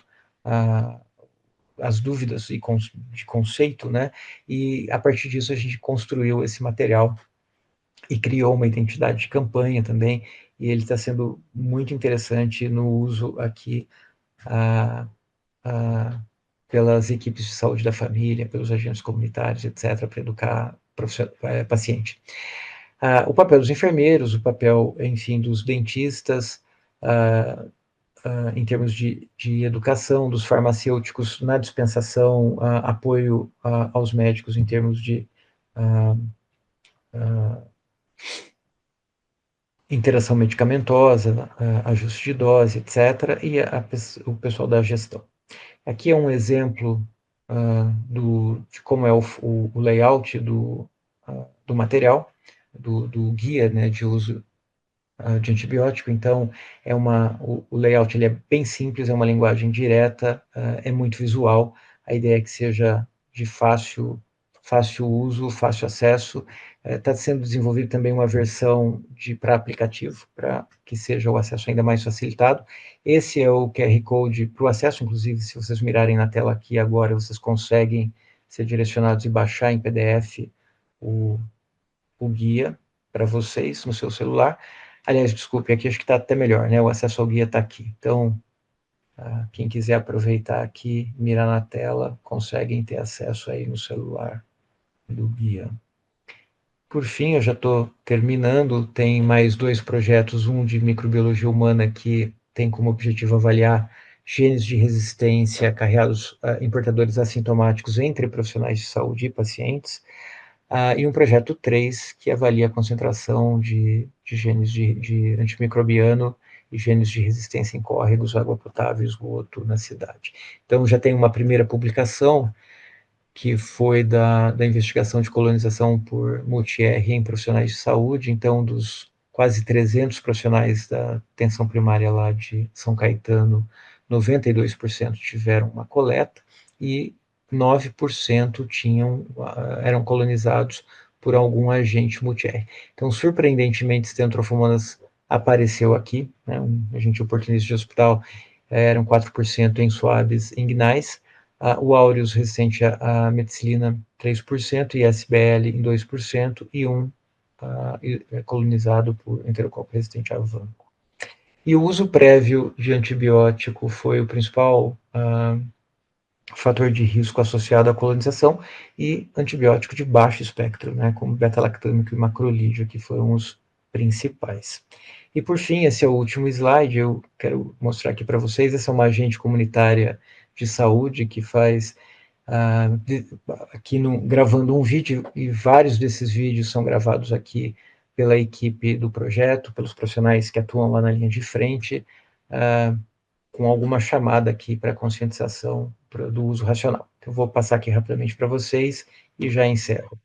as dúvidas de conceito, né? E a partir disso a gente construiu esse material e criou uma identidade de campanha também, e ele está sendo muito interessante no uso aqui pelas equipes de saúde da família, pelos agentes comunitários, etc., para educar paciente. O papel dos enfermeiros, o papel, enfim, dos dentistas, em termos de educação, dos farmacêuticos na dispensação, apoio aos médicos em termos de interação medicamentosa, ajuste de dose, etc., e o pessoal da gestão. Aqui é um exemplo de como é o layout do material, do guia, né, de uso de antibiótico. Então, o layout ele é bem simples, é uma linguagem direta, é muito visual. A ideia é que seja de fácil uso, fácil acesso. Está sendo desenvolvida também uma versão para aplicativo, para que seja o acesso ainda mais facilitado. Esse é o QR Code para o acesso, inclusive, se vocês mirarem na tela aqui agora, vocês conseguem ser direcionados e baixar em PDF o guia para vocês no seu celular. Aliás, desculpe, aqui acho que está até melhor, né? O acesso ao guia está aqui. Então, quem quiser aproveitar aqui, mirar na tela, conseguem ter acesso aí no celular do guia. Por fim, eu já estou terminando, tem mais 2 projetos, um de microbiologia humana que tem como objetivo avaliar genes de resistência carreados em portadores assintomáticos entre profissionais de saúde e pacientes, e um projeto 3 que avalia a concentração de genes de antimicrobiano e genes de resistência em córregos, água potável e esgoto na cidade. Então, já tem uma primeira publicação que foi da investigação de colonização por multi-R em profissionais de saúde. Então, dos quase 300 profissionais da atenção primária lá de São Caetano, 92% tiveram uma coleta e 9% eram colonizados por algum agente multi-R. Então, surpreendentemente, Stentrofomonas apareceu aqui, né, um agente oportunista de hospital, eram 4% em suaves inguinais, o aureus resistente à meticilina 3%, e SBL em 2%, e colonizado por enterococo resistente a vanco. E o uso prévio de antibiótico foi o principal fator de risco associado à colonização, e antibiótico de baixo espectro, né, como beta-lactâmico e macrolídeo, que foram os principais. E por fim, esse é o último slide, eu quero mostrar aqui para vocês, essa é uma agente comunitária de saúde que faz, aqui gravando um vídeo, e vários desses vídeos são gravados aqui pela equipe do projeto, pelos profissionais que atuam lá na linha de frente, com alguma chamada aqui para conscientização do uso racional. Então, vou passar aqui rapidamente para vocês e já encerro.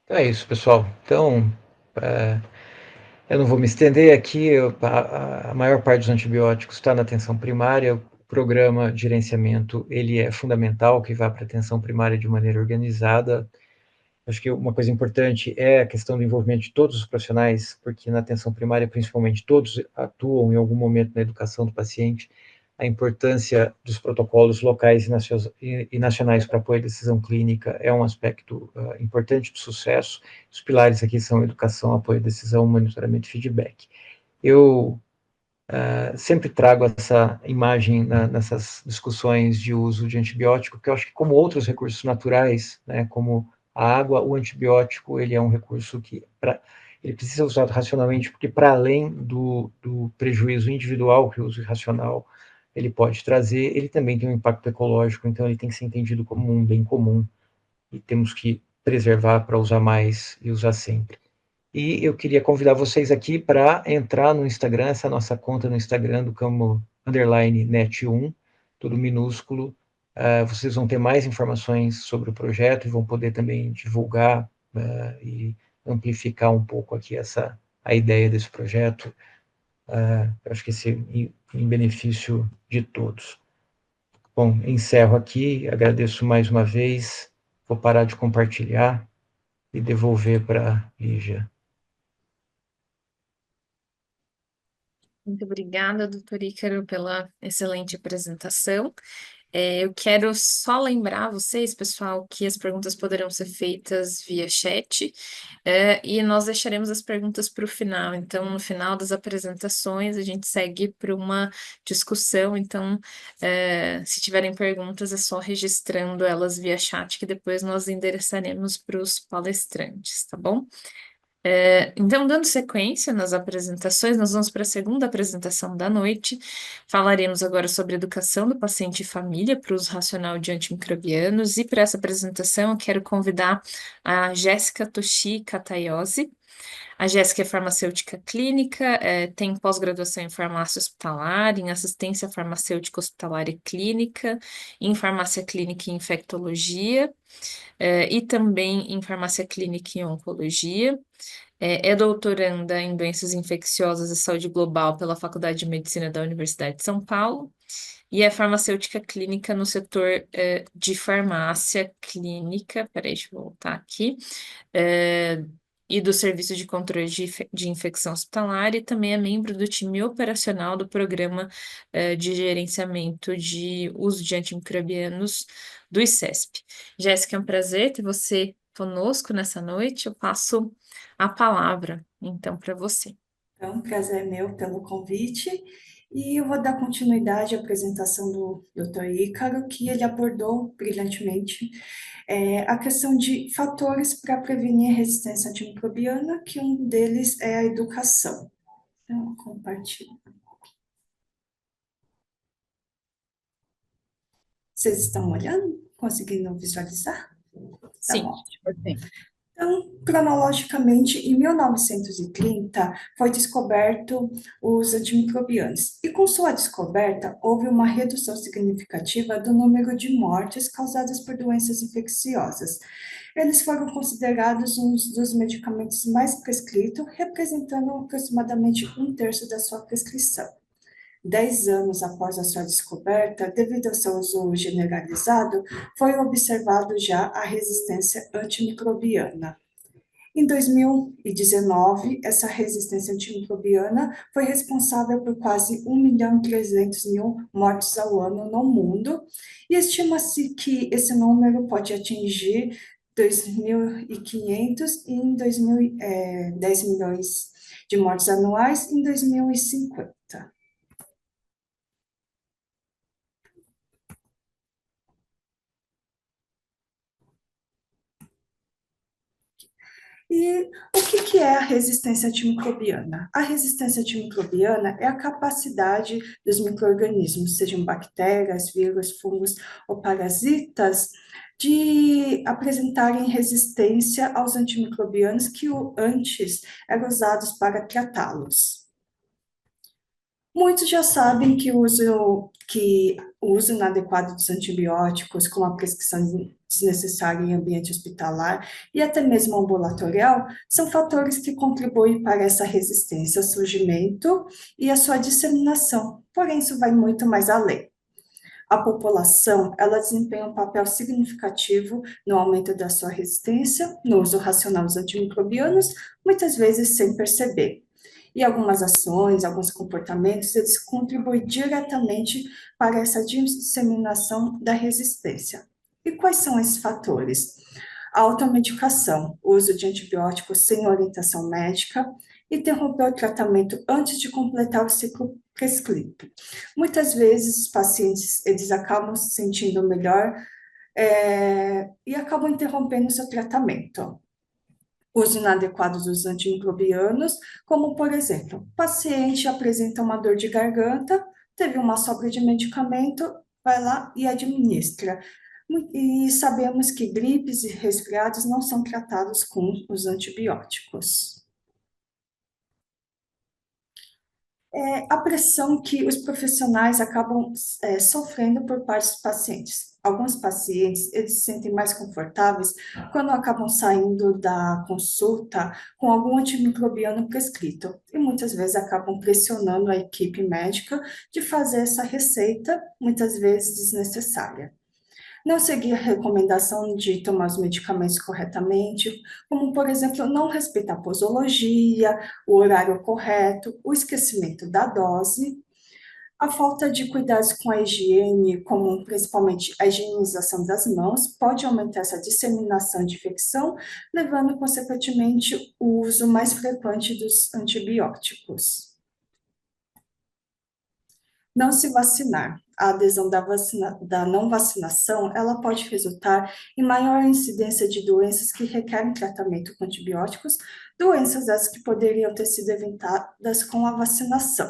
Então é isso, pessoal. Então, eu não vou me estender aqui, a maior parte dos antibióticos está na atenção primária, o programa de gerenciamento ele é fundamental, que vá para a atenção primária de maneira organizada. Acho que uma coisa importante é a questão do envolvimento de todos os profissionais, porque na atenção primária, principalmente, todos atuam em algum momento na educação do paciente. A importância dos protocolos locais e nacionais para apoio à decisão clínica é um aspecto importante do sucesso. Os pilares aqui são educação, apoio à decisão, monitoramento e feedback. Eu sempre trago essa imagem nessas discussões de uso de antibiótico, que eu acho que como outros recursos naturais, né, como a água, o antibiótico, ele é um recurso que ele precisa ser usado racionalmente, porque para além do prejuízo individual que o uso irracional ele pode trazer, ele também tem um impacto ecológico, então ele tem que ser entendido como um bem comum, e temos que preservar para usar mais e usar sempre. E eu queria convidar vocês aqui para entrar no Instagram, essa nossa conta no Instagram do Camo underline net1, tudo minúsculo. Vocês vão ter mais informações sobre o projeto e vão poder também divulgar e amplificar um pouco aqui a ideia desse projeto. Eu acho que esse em benefício de todos. Bom, encerro aqui, agradeço mais uma vez, vou parar de compartilhar e devolver para a Lígia. Muito obrigada, doutor Ícaro, pela excelente apresentação. Eu quero só lembrar vocês, pessoal, que as perguntas poderão ser feitas via chat, e nós deixaremos as perguntas para o final. Então, no final das apresentações, a gente segue para uma discussão. Então, se tiverem perguntas, é só registrando elas via chat, que depois nós endereçaremos para os palestrantes, tá bom? Então, dando sequência nas apresentações, nós vamos para a segunda apresentação da noite. Falaremos agora sobre educação do paciente e família para o uso racional de antimicrobianos. E para essa apresentação, eu quero convidar a Jéssica Toshi Katayoshi. A Jéssica é farmacêutica clínica, tem pós-graduação em farmácia hospitalar, em assistência farmacêutica hospitalar e clínica, em farmácia clínica e infectologia, e também em farmácia clínica e oncologia. É doutoranda em doenças infecciosas e saúde global pela Faculdade de Medicina da Universidade de São Paulo e é farmacêutica clínica no setor de farmácia clínica, peraí, deixa eu voltar aqui, e do Serviço de Controle de Infecção Hospitalar e também é membro do time operacional do Programa de Gerenciamento de Uso de Antimicrobianos do ICESP. Jéssica, é um prazer ter você conosco nessa noite. Eu passo a palavra, então, para você. Então, prazer é meu pelo convite, e eu vou dar continuidade à apresentação do Dr. Ícaro, que ele abordou brilhantemente a questão de fatores para prevenir a resistência antimicrobiana, que um deles é a educação. Então, eu compartilho. Vocês estão olhando? Conseguindo visualizar? Sim. Tá bom. Então, cronologicamente, em 1930, foi descoberto os antimicrobianos. E com sua descoberta, houve uma redução significativa do número de mortes causadas por doenças infecciosas. Eles foram considerados um dos medicamentos mais prescritos, representando aproximadamente um terço da sua prescrição. 10 anos após a sua descoberta, devido ao seu uso generalizado, foi observado já a resistência antimicrobiana. Em 2019, essa resistência antimicrobiana foi responsável por quase 1.300.000 mortes ao ano no mundo, e estima-se que esse número pode atingir 2.500 em 10 milhões de mortes anuais em 2050. E o que é a resistência antimicrobiana? A resistência antimicrobiana é a capacidade dos micro-organismos, sejam bactérias, vírus, fungos ou parasitas, de apresentarem resistência aos antimicrobianos que antes eram usados para tratá-los. Muitos já sabem que o uso inadequado dos antibióticos, com a prescrição desnecessária em ambiente hospitalar e até mesmo ambulatorial, são fatores que contribuem para essa resistência ao surgimento e a sua disseminação. Porém, isso vai muito mais além. A população, ela desempenha um papel significativo no aumento da sua resistência, no uso racional dos antimicrobianos, muitas vezes sem perceber. E algumas ações, alguns comportamentos, eles contribuem diretamente para essa disseminação da resistência. E quais são esses fatores? A automedicação, o uso de antibióticos sem orientação médica, interromper o tratamento antes de completar o ciclo prescrito. Muitas vezes os pacientes, eles acabam se sentindo melhor e acabam interrompendo o seu tratamento. Uso inadequado dos antimicrobianos, como, por exemplo, o paciente apresenta uma dor de garganta, teve uma sobra de medicamento, vai lá e administra. E sabemos que gripes e resfriados não são tratados com os antibióticos. A pressão que os profissionais acabam sofrendo por parte dos pacientes. Alguns pacientes, eles se sentem mais confortáveis quando acabam saindo da consulta com algum antimicrobiano prescrito, e muitas vezes acabam pressionando a equipe médica de fazer essa receita, muitas vezes desnecessária. Não seguir a recomendação de tomar os medicamentos corretamente, como, por exemplo, não respeitar a posologia, o horário correto, o esquecimento da dose, a falta de cuidados com a higiene, como principalmente a higienização das mãos, pode aumentar essa disseminação de infecção, levando, consequentemente, o uso mais frequente dos antibióticos. Não se vacinar. A adesão da não vacinação, ela pode resultar em maior incidência de doenças que requerem tratamento com antibióticos, doenças essas que poderiam ter sido evitadas com a vacinação.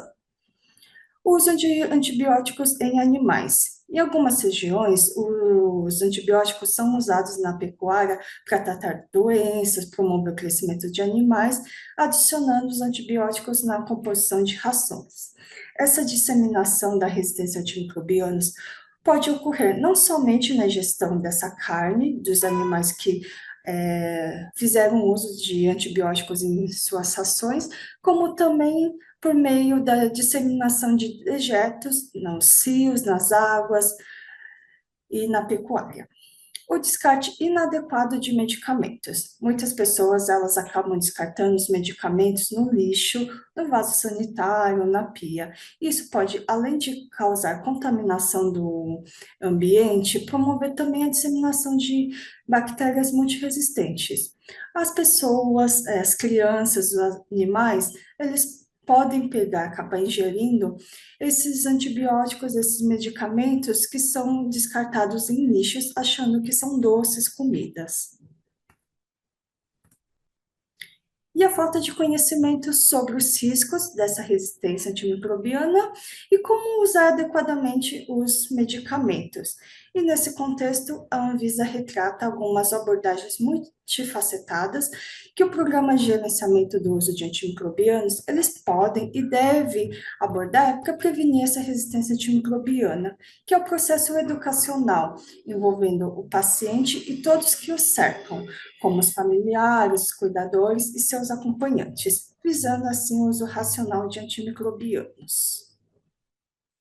O uso de antibióticos em animais. Em algumas regiões, os antibióticos são usados na pecuária para tratar doenças, promover o crescimento de animais, adicionando os antibióticos na composição de rações. Essa disseminação da resistência a antimicrobianos pode ocorrer não somente na ingestão dessa carne dos animais que fizeram uso de antibióticos em suas rações, como também por meio da disseminação de dejetos nos rios, nas águas e na pecuária. O descarte inadequado de medicamentos. Muitas pessoas, elas acabam descartando os medicamentos no lixo, no vaso sanitário, na pia. Isso pode, além de causar contaminação do ambiente, promover também a disseminação de bactérias multiresistentes. As pessoas, as crianças, os animais, eles podem acabar ingerindo esses antibióticos, esses medicamentos que são descartados em lixos, achando que são doces comidas. E a falta de conhecimento sobre os riscos dessa resistência antimicrobiana e como usar adequadamente os medicamentos. E nesse contexto, a Anvisa retrata algumas abordagens multifacetadas que o Programa de Gerenciamento do Uso de Antimicrobianos, eles podem e devem abordar para prevenir essa resistência antimicrobiana, que é o processo educacional, envolvendo o paciente e todos que o cercam, como os familiares, os cuidadores e seus acompanhantes, visando assim o uso racional de antimicrobianos.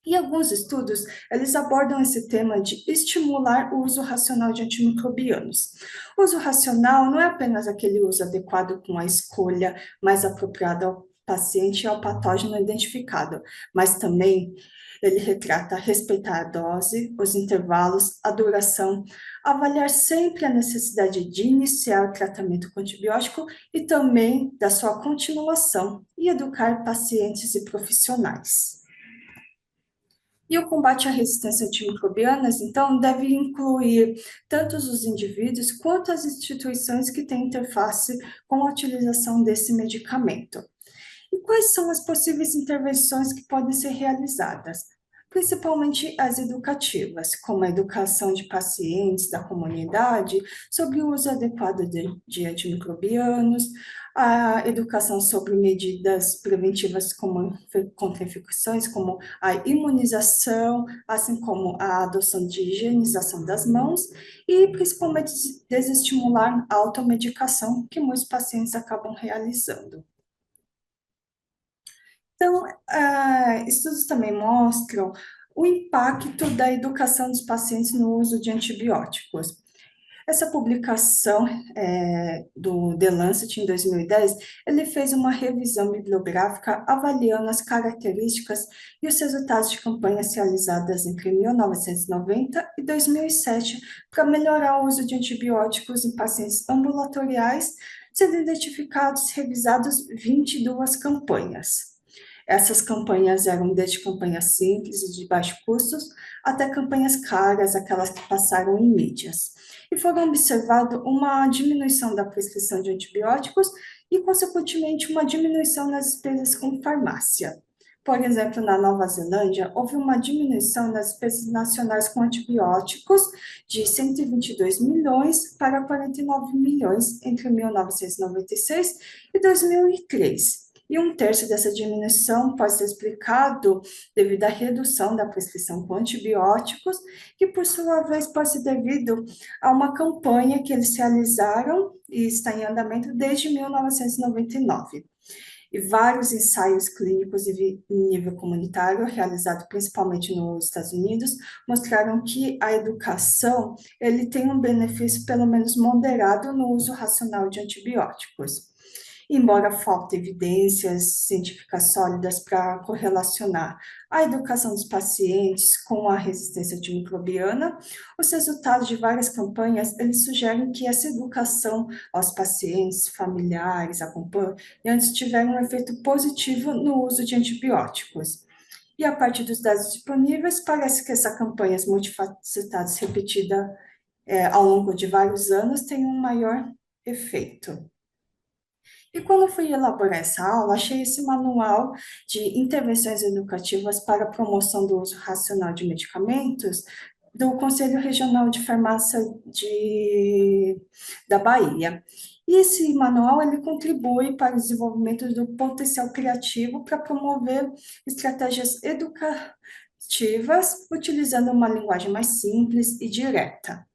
E alguns estudos, eles abordam esse tema de estimular o uso racional de antimicrobianos. O uso racional não é apenas aquele uso adequado com a escolha mais apropriada ao paciente e ao patógeno identificado, mas também Ele retrata respeitar a dose, os intervalos, a duração, avaliar sempre a necessidade de iniciar o tratamento com antibiótico e também da sua continuação e educar pacientes e profissionais. E o combate à resistência antimicrobianas, então, deve incluir tanto os indivíduos quanto as instituições que têm interface com a utilização desse medicamento. E quais são as possíveis intervenções que podem ser realizadas? Principalmente as educativas, como a educação de pacientes da comunidade sobre o uso adequado de antimicrobianos, a educação sobre medidas preventivas contra infecções, como a imunização, assim como a adoção de higienização das mãos, e principalmente desestimular a automedicação, que muitos pacientes acabam realizando. Então, estudos também mostram o impacto da educação dos pacientes no uso de antibióticos. Essa publicação do The Lancet, em 2010, ele fez uma revisão bibliográfica avaliando as características e os resultados de campanhas realizadas entre 1990 e 2007 para melhorar o uso de antibióticos em pacientes ambulatoriais, sendo identificados e revisados 22 campanhas. Essas campanhas eram desde campanhas simples e de baixo custo até campanhas caras, aquelas que passaram em mídias. E foram observado uma diminuição da prescrição de antibióticos e, consequentemente, uma diminuição nas despesas com farmácia. Por exemplo, na Nova Zelândia, houve uma diminuição nas despesas nacionais com antibióticos de 122 milhões para 49 milhões entre 1996 e 2003. E um terço dessa diminuição pode ser explicado devido à redução da prescrição com antibióticos, que por sua vez pode ser devido a uma campanha que eles realizaram e está em andamento desde 1999. E vários ensaios clínicos em nível comunitário, realizados principalmente nos Estados Unidos, mostraram que a educação ele tem um benefício pelo menos moderado no uso racional de antibióticos. Embora falte evidências científicas sólidas para correlacionar a educação dos pacientes com a resistência antimicrobiana, os resultados de várias campanhas, eles sugerem que essa educação aos pacientes, familiares, acompanhantes, tiveram um efeito positivo no uso de antibióticos. E a partir dos dados disponíveis, parece que essa campanha multifacetadas repetida ao longo de vários anos tem um maior efeito. E quando eu fui elaborar essa aula, achei esse manual de intervenções educativas para a promoção do uso racional de medicamentos do Conselho Regional de Farmácia da Bahia. E esse manual, ele contribui para o desenvolvimento do potencial criativo para promover estratégias educativas, utilizando uma linguagem mais simples e direta.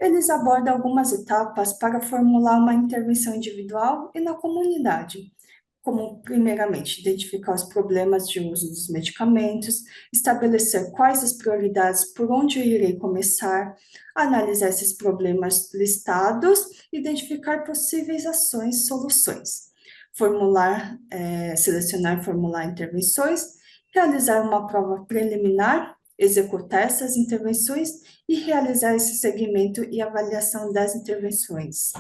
Eles abordam algumas etapas para formular uma intervenção individual e na comunidade, como, primeiramente, identificar os problemas de uso dos medicamentos, estabelecer quais as prioridades, por onde eu irei começar, analisar esses problemas listados, identificar possíveis ações e soluções, selecionar e formular intervenções, realizar uma prova preliminar, executar essas intervenções e realizar esse segmento e avaliação das intervenções.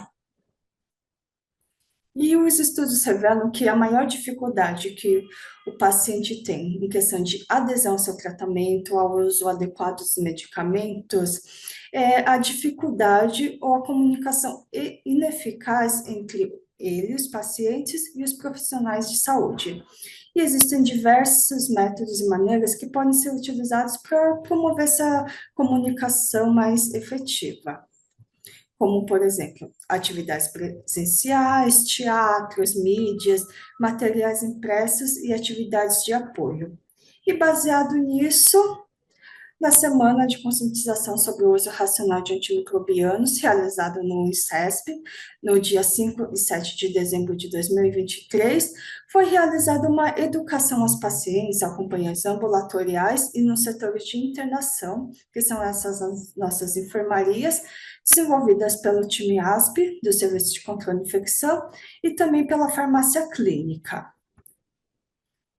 E os estudos revelam que a maior dificuldade que o paciente tem em questão de adesão ao seu tratamento, ao uso adequado dos medicamentos, é a dificuldade ou a comunicação ineficaz entre ele, os pacientes e os profissionais de saúde. E existem diversos métodos e maneiras que podem ser utilizados para promover essa comunicação mais efetiva, como, por exemplo, atividades presenciais, teatros, mídias, materiais impressos e atividades de apoio. E baseado nisso, na Semana de Conscientização sobre o Uso Racional de Antimicrobianos, realizada no ICESP, no dia 5 e 7 de dezembro de 2023, foi realizada uma educação aos pacientes, acompanhantes ambulatoriais e nos setores de internação, que são essas nossas enfermarias, desenvolvidas pelo time ASP, do Serviço de Controle de Infecção, e também pela farmácia clínica.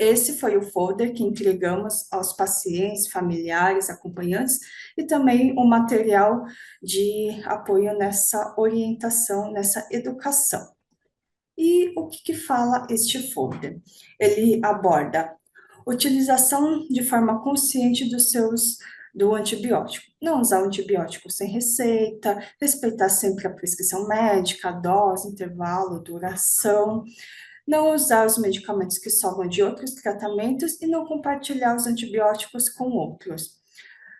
Esse foi o folder que entregamos aos pacientes, familiares, acompanhantes e também o material de apoio nessa orientação, nessa educação. E o que fala este folder? Ele aborda utilização de forma consciente do antibiótico. Não usar o antibiótico sem receita, respeitar sempre a prescrição médica, a dose, intervalo, duração, não usar os medicamentos que sobram de outros tratamentos e não compartilhar os antibióticos com outros.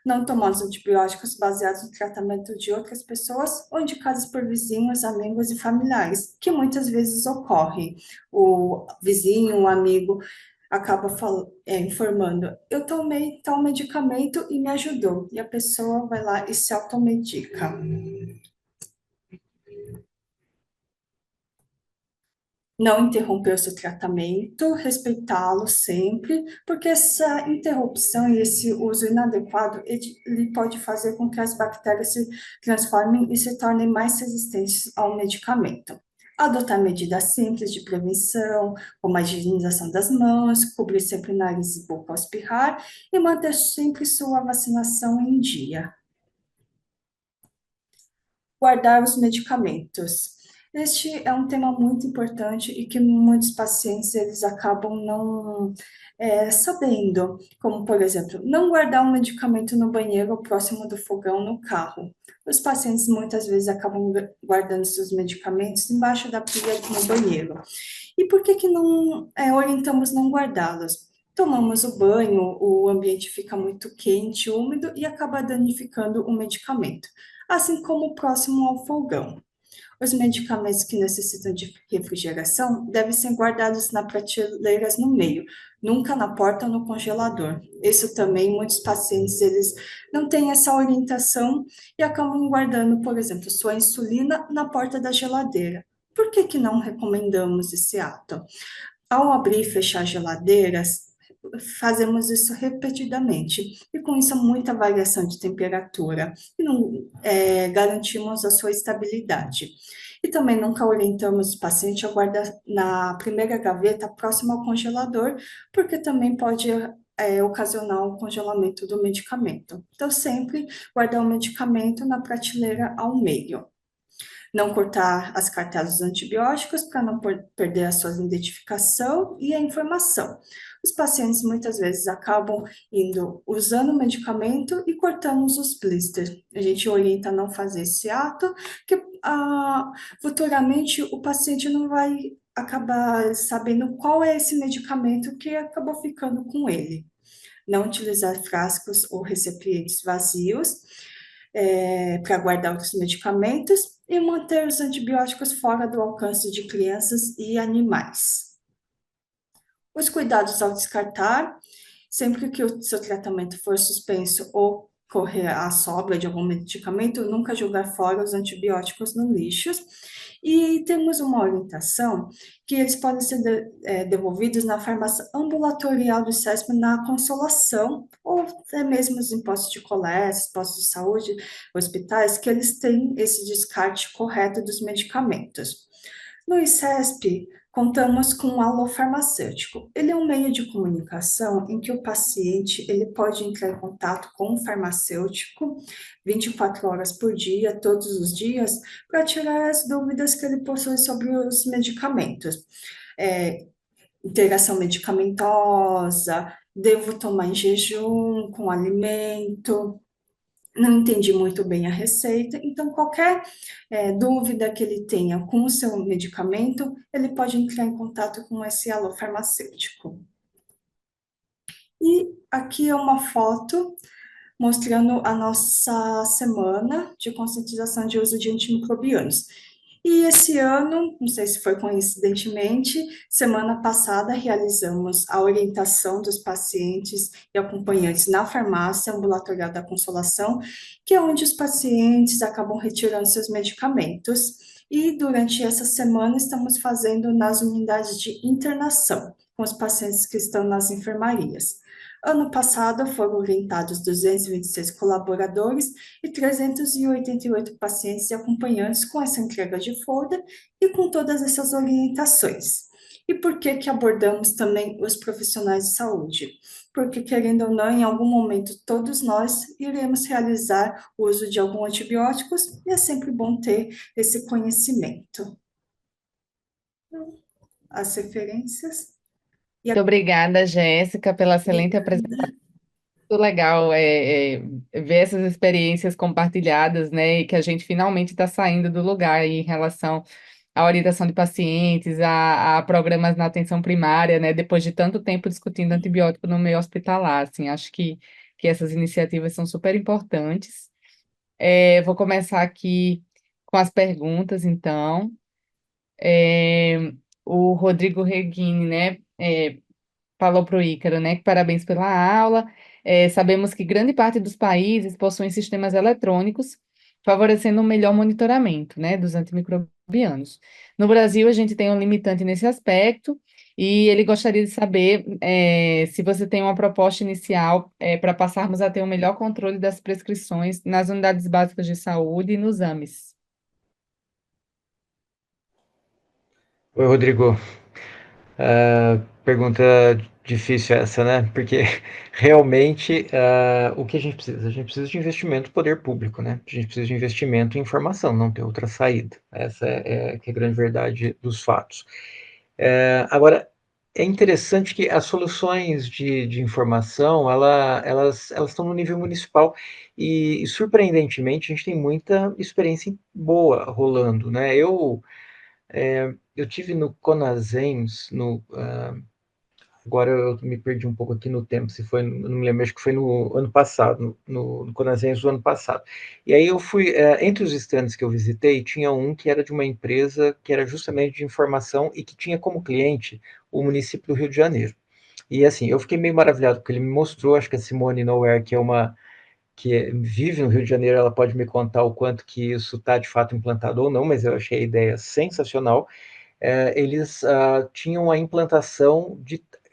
Não tomar os antibióticos baseados no tratamento de outras pessoas ou indicados por vizinhos, amigos e familiares, que muitas vezes ocorre. O vizinho, o amigo, acaba informando, eu tomei tal medicamento e me ajudou, e a pessoa vai lá e se automedica. Não interromper o seu tratamento, respeitá-lo sempre, porque essa interrupção e esse uso inadequado, ele pode fazer com que as bactérias se transformem e se tornem mais resistentes ao medicamento. Adotar medidas simples de prevenção, como a higienização das mãos, cobrir sempre o nariz e boca ao espirrar e manter sempre sua vacinação em dia. Guardar os medicamentos. Este é um tema muito importante e que muitos pacientes eles acabam não sabendo, como, por exemplo, não guardar um medicamento no banheiro ou próximo do fogão no carro. Os pacientes muitas vezes acabam guardando seus medicamentos embaixo da pia no banheiro. E por que não orientamos não guardá-los? Tomamos o banho, o ambiente fica muito quente, úmido e acaba danificando o medicamento, assim como próximo ao fogão. Os medicamentos que necessitam de refrigeração devem ser guardados nas prateleiras no meio, nunca na porta ou no congelador. Isso também, muitos pacientes, eles não têm essa orientação e acabam guardando, por exemplo, sua insulina na porta da geladeira. Por que não recomendamos esse ato? Ao abrir e fechar geladeiras, fazemos isso repetidamente, e com isso muita variação de temperatura, e não garantimos a sua estabilidade. E também nunca orientamos o paciente a guardar na primeira gaveta próxima ao congelador, porque também pode ocasionar o congelamento do medicamento. Então, sempre guardar o medicamento na prateleira ao meio. Não cortar as cartelas dos antibióticos para não perder a sua identificação e a informação. Os pacientes muitas vezes acabam usando o medicamento e cortando os blisters. A gente orienta a não fazer esse ato, que futuramente o paciente não vai acabar sabendo qual é esse medicamento que acabou ficando com ele. Não utilizar frascos ou recipientes vazios para guardar os medicamentos e manter os antibióticos fora do alcance de crianças e animais. Os cuidados ao descartar, sempre que o seu tratamento for suspenso ou correr a sobra de algum medicamento, nunca jogar fora os antibióticos no lixo. E temos uma orientação que eles podem ser devolvidos na farmácia ambulatorial do CESP na Consolação, ou até mesmo nos postos de coleta, postos de saúde, hospitais, que eles têm esse descarte correto dos medicamentos. No ICESP, contamos com um alofarmacêutico. Ele é um meio de comunicação em que o paciente ele pode entrar em contato com o farmacêutico 24 horas por dia, todos os dias, para tirar as dúvidas que ele possui sobre os medicamentos. Interação medicamentosa, devo tomar em jejum, com alimento, não entendi muito bem a receita, então qualquer dúvida que ele tenha com o seu medicamento, ele pode entrar em contato com esse alofarmacêutico. E aqui é uma foto mostrando a nossa semana de conscientização de uso de antimicrobianos. E esse ano, não sei se foi coincidentemente, semana passada realizamos a orientação dos pacientes e acompanhantes na farmácia ambulatorial da Consolação, que é onde os pacientes acabam retirando seus medicamentos. E durante essa semana estamos fazendo nas unidades de internação, com os pacientes que estão nas enfermarias. Ano passado foram orientados 226 colaboradores e 388 pacientes e acompanhantes com essa entrega de folder e com todas essas orientações. E por que que abordamos também os profissionais de saúde? Porque, querendo ou não, em algum momento todos nós iremos realizar o uso de algum antibióticos e é sempre bom ter esse conhecimento. As referências e Muito obrigada, Jéssica, pela excelente apresentação. Muito legal ver essas experiências compartilhadas, né? E que a gente finalmente está saindo do lugar em relação à orientação de pacientes, a programas na atenção primária, né? Depois de tanto tempo discutindo antibiótico no meio hospitalar, assim, acho que essas iniciativas são super importantes. Vou começar aqui com as perguntas, então. É, o Rodrigo Reguini, né? Falou para o Ícaro, né? Que parabéns pela aula. Sabemos que grande parte dos países possuem sistemas eletrônicos, favorecendo um melhor monitoramento, né, dos antimicrobianos. No Brasil, a gente tem um limitante nesse aspecto, e ele gostaria de saber se você tem uma proposta inicial para passarmos a ter um melhor controle das prescrições nas unidades básicas de saúde e nos AMEs. Oi, Rodrigo. Pergunta difícil essa, né? Porque realmente o que a gente precisa? A gente precisa de investimento do poder público, né? A gente precisa de investimento em informação, não tem outra saída. Essa que é a grande verdade dos fatos. Agora, é interessante que as soluções de informação, elas estão no nível municipal e, surpreendentemente, a gente tem muita experiência boa rolando, né? Eu tive no Conasens, agora eu me perdi um pouco aqui no tempo, se foi, não me lembro, acho que foi no ano passado, no Conasens do ano passado. E aí eu fui, entre os stands que eu visitei, tinha um que era de uma empresa que era justamente de informação e que tinha como cliente o município do Rio de Janeiro. E assim, eu fiquei meio maravilhado porque ele me mostrou, acho que a Simone Nowhere, que é uma vive no Rio de Janeiro, ela pode me contar o quanto que isso está de fato implantado ou não, mas eu achei a ideia sensacional. Eles tinham a implantação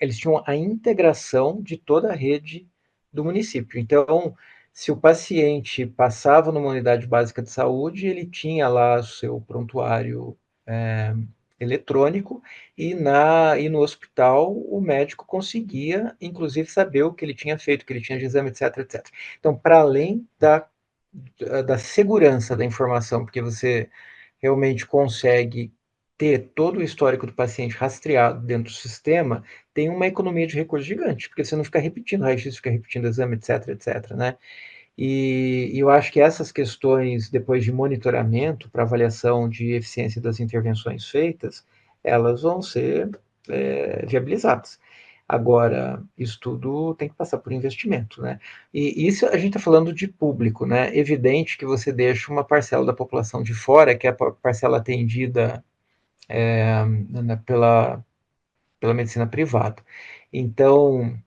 eles tinham a integração de toda a rede do município. Então, se o paciente passava numa unidade básica de saúde, ele tinha lá o seu prontuário é, eletrônico e no hospital o médico conseguia, inclusive, saber o que ele tinha feito, o que ele tinha de exame, etc, etc. Então, para além da segurança da informação, porque você realmente consegue ter todo o histórico do paciente rastreado dentro do sistema, tem uma economia de recursos gigante, porque você não fica repetindo raio-x, fica repetindo exame, etc, etc, né? E eu acho que essas questões, depois de monitoramento para avaliação de eficiência das intervenções feitas, elas vão ser viabilizadas. Agora, isso tudo tem que passar por investimento, né? E isso a gente está falando de público, né? Evidente que você deixa uma parcela da população de fora, que é a parcela atendida pela medicina privada. Então,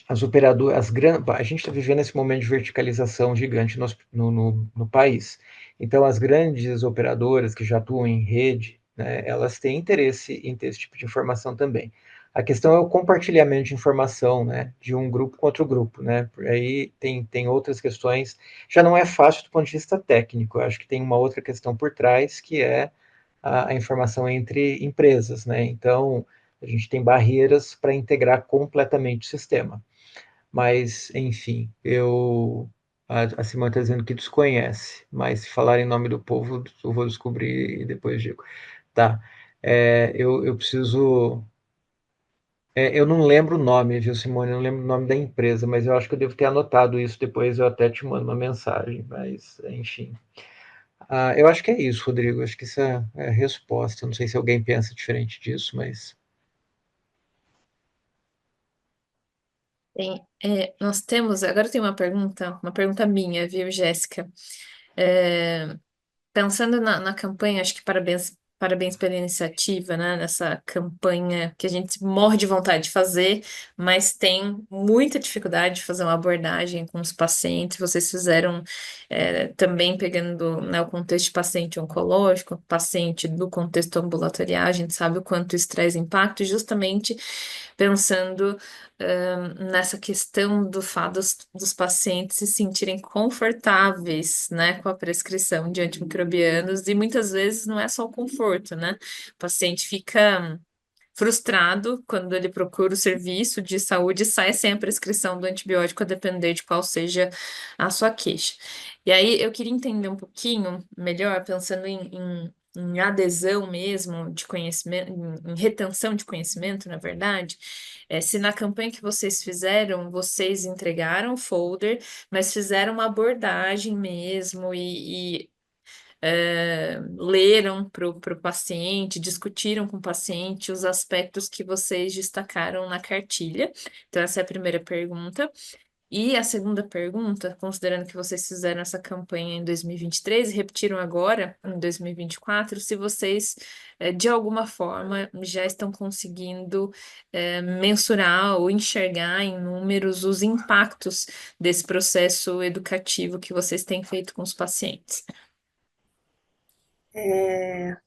as operadoras, a gente está vivendo esse momento de verticalização gigante no país. Então, as grandes operadoras que já atuam em rede, né, elas têm interesse em ter esse tipo de informação também. A questão é o compartilhamento de informação, né, de um grupo com outro grupo, né? Por aí tem outras questões. Já não é fácil do ponto de vista técnico. Eu acho que tem uma outra questão por trás que é a informação entre empresas, né? Então, a gente tem barreiras para integrar completamente o sistema. Mas, enfim, a Simone está dizendo que desconhece, mas se falar em nome do povo, eu vou descobrir e depois digo. Tá. Eu preciso. Eu não lembro o nome, viu, Simone? Eu não lembro o nome da empresa, mas eu acho que eu devo ter anotado isso depois, eu até te mando uma mensagem, mas, enfim. Eu acho que é isso, Rodrigo. Acho que isso é a resposta. Não sei se alguém pensa diferente disso, mas. Nós temos, agora tem uma pergunta minha, viu, Jéssica? É, Pensando na campanha, acho que parabéns pela iniciativa, né? Nessa campanha que a gente morre de vontade de fazer, mas tem muita dificuldade de fazer uma abordagem com os pacientes. Vocês fizeram também pegando, né, o contexto de paciente oncológico, paciente do contexto ambulatorial, a gente sabe o quanto isso traz impacto, justamente pensando nessa questão do fato dos pacientes se sentirem confortáveis, né, com a prescrição de antimicrobianos, e muitas vezes não é só o conforto, né? O paciente fica frustrado quando ele procura o serviço de saúde e sai sem a prescrição do antibiótico, a depender de qual seja a sua queixa. E aí eu queria entender um pouquinho melhor, pensando em adesão mesmo de conhecimento, em retenção de conhecimento, na verdade, se na campanha que vocês fizeram, vocês entregaram o folder, mas fizeram uma abordagem mesmo leram para o paciente, discutiram com o paciente os aspectos que vocês destacaram na cartilha. Então, essa é a primeira pergunta. E a segunda pergunta, considerando que vocês fizeram essa campanha em 2023 e repetiram agora em 2024, se vocês, de alguma forma, já estão conseguindo mensurar ou enxergar em números os impactos desse processo educativo que vocês têm feito com os pacientes.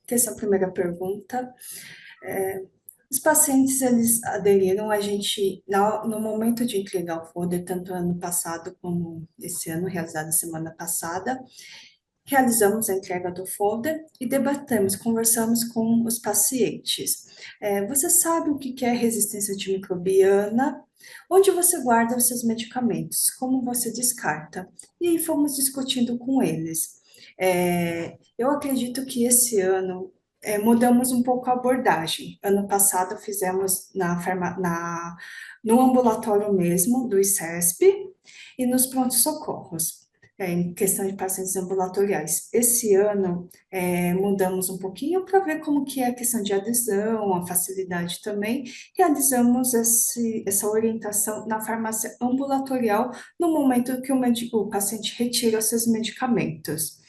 Essa primeira pergunta. Os pacientes, eles aderiram a gente, no momento de entregar o folder, tanto ano passado como esse ano, realizado semana passada, realizamos a entrega do folder e debatemos, conversamos com os pacientes. Você sabe o que é resistência antimicrobiana? Onde você guarda os seus medicamentos? Como você descarta? E aí fomos discutindo com eles. Eu acredito que esse ano mudamos um pouco a abordagem. Ano passado fizemos no ambulatório mesmo, do ICESP, e nos prontos-socorros, em questão de pacientes ambulatoriais. Esse ano, mudamos um pouquinho para ver como que é a questão de adesão, a facilidade também. Realizamos essa orientação na farmácia ambulatorial no momento que o paciente retira os seus medicamentos.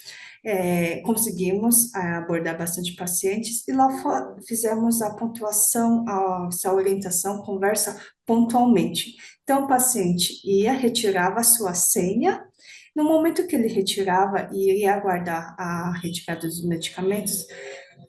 Conseguimos abordar bastante pacientes e lá fizemos a pontuação, essa orientação, conversa pontualmente. Então, o paciente retirava a sua senha, no momento que ele retirava e iria aguardar a retirada dos medicamentos,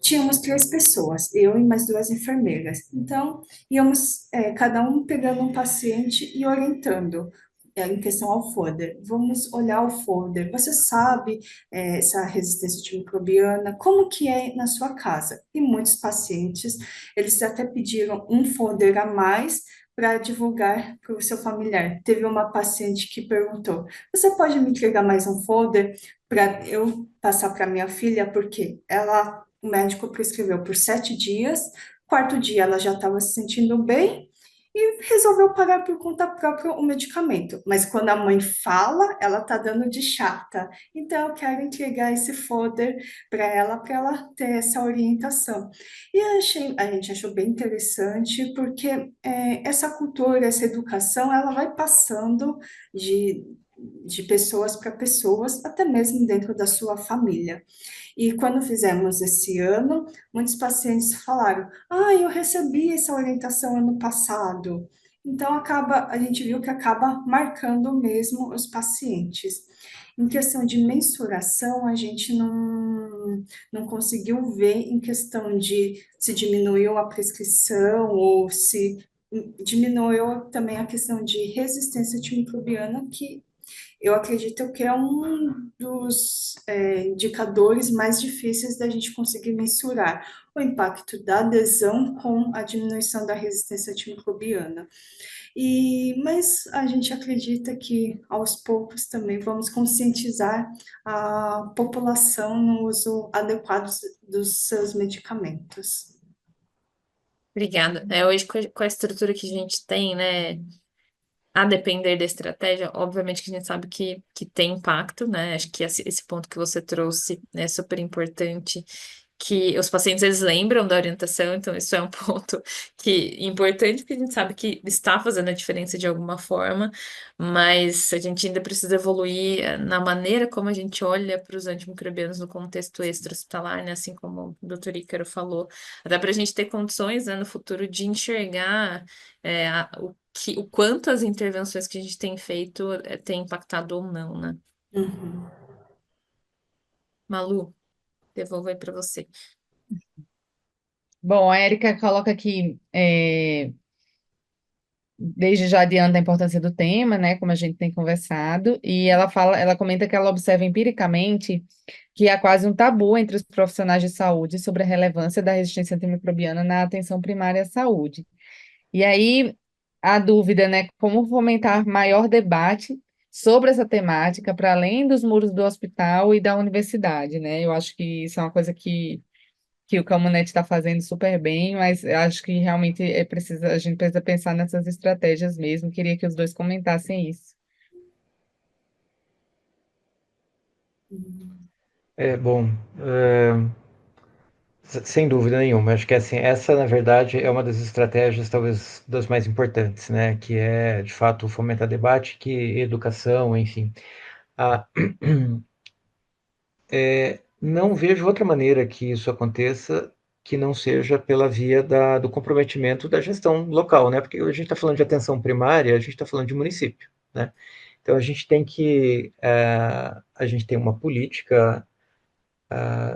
tínhamos 3 pessoas, eu e mais 2 enfermeiras. Então, íamos cada um pegando um paciente e orientando em questão ao folder. Vamos olhar o folder. Você sabe essa resistência antimicrobiana, como que é na sua casa? E muitos pacientes, eles até pediram um folder a mais para divulgar para o seu familiar. Teve uma paciente que perguntou: você pode me entregar mais um folder para eu passar para minha filha? Porque o médico prescreveu por 7 dias, quarto dia ela já estava se sentindo bem, e resolveu pagar por conta própria o medicamento. Mas quando a mãe fala, ela tá dando de chata. Então, eu quero entregar esse folder para ela ter essa orientação. E a gente achou bem interessante, porque essa cultura, essa educação, ela vai passando de pessoas para pessoas, até mesmo dentro da sua família. E quando fizemos esse ano, muitos pacientes falaram: eu recebi essa orientação ano passado. Então, a gente viu que acaba marcando mesmo os pacientes. Em questão de mensuração, a gente não conseguiu ver em questão de se diminuiu a prescrição ou se diminuiu também a questão de resistência antimicrobiana, que eu acredito que é um dos indicadores mais difíceis da gente conseguir mensurar o impacto da adesão com a diminuição da resistência antimicrobiana. Mas a gente acredita que, aos poucos, também vamos conscientizar a população no uso adequado dos seus medicamentos. Obrigada. Hoje, com a estrutura que a gente tem, né? A depender da estratégia, obviamente que a gente sabe que tem impacto, né? Acho que esse ponto que você trouxe é super importante, que os pacientes eles lembram da orientação, então isso é um ponto importante, porque a gente sabe que está fazendo a diferença de alguma forma, mas a gente ainda precisa evoluir na maneira como a gente olha para os antimicrobianos no contexto extra-hospitalar, né? Assim como o doutor Ícaro falou, até para a gente ter condições, né, no futuro de enxergar o quanto as intervenções que a gente tem feito têm impactado ou não, né? Uhum. Malu, devolvo aí para você. Bom, a Érica coloca aqui, desde já adianta a importância do tema, né, como a gente tem conversado, e ela comenta que ela observa empiricamente que há quase um tabu entre os profissionais de saúde sobre a relevância da resistência antimicrobiana na atenção primária à saúde. E aí, a dúvida, né, como fomentar maior debate sobre essa temática para além dos muros do hospital e da universidade, né? Eu acho que isso é uma coisa que o Camunete está fazendo super bem, mas eu acho que realmente a gente precisa pensar nessas estratégias mesmo. Queria que os dois comentassem isso. Bom, sem dúvida nenhuma. Acho que assim, essa, na verdade, é uma das estratégias, talvez, das mais importantes, né? Que é, de fato, fomentar debate, que educação, enfim. Ah, não vejo outra maneira que isso aconteça que não seja pela via do comprometimento da gestão local, né? Porque a gente está falando de atenção primária, a gente está falando de município, né? Então a gente tem a gente tem uma política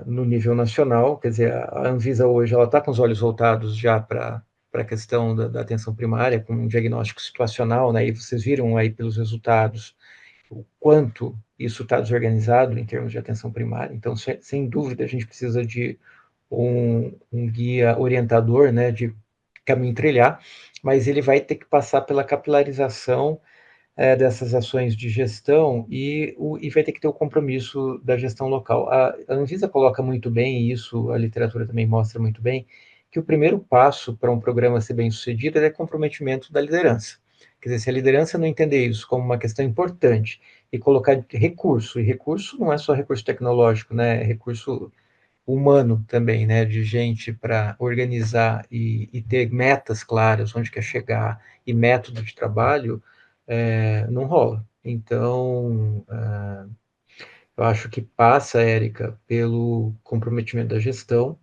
no nível nacional, quer dizer, a Anvisa hoje ela está com os olhos voltados já para a questão da atenção primária, com um diagnóstico situacional, né? E vocês viram aí pelos resultados o quanto isso está desorganizado em termos de atenção primária. Então, sem dúvida, a gente precisa de um guia orientador, né, de caminho trilhar, mas ele vai ter que passar pela capilarização dessas ações de gestão e vai ter que ter o compromisso da gestão local. A Anvisa coloca muito bem, e isso a literatura também mostra muito bem, que o primeiro passo para um programa ser bem sucedido é comprometimento da liderança. Quer dizer, se a liderança não entender isso como uma questão importante e colocar recurso, e recurso não é só recurso tecnológico, né, é recurso humano também, né, de gente para organizar e ter metas claras, onde quer chegar, e método de trabalho, não rola. Então, eu acho que passa, Érica, pelo comprometimento da gestão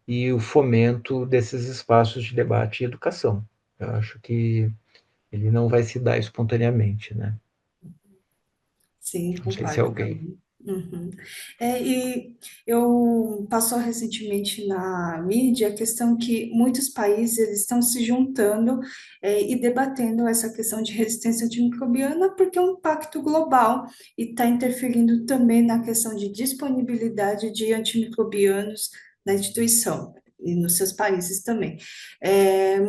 e o fomento desses espaços de debate e educação. Eu acho que ele não vai se dar espontaneamente, né? Sim, Não sei se concordo alguém. também. Uhum. E eu passou recentemente na mídia a questão que muitos países eles estão se juntando e debatendo essa questão de resistência antimicrobiana porque é um impacto global e está interferindo também na questão de disponibilidade de antimicrobianos na instituição e nos seus países também.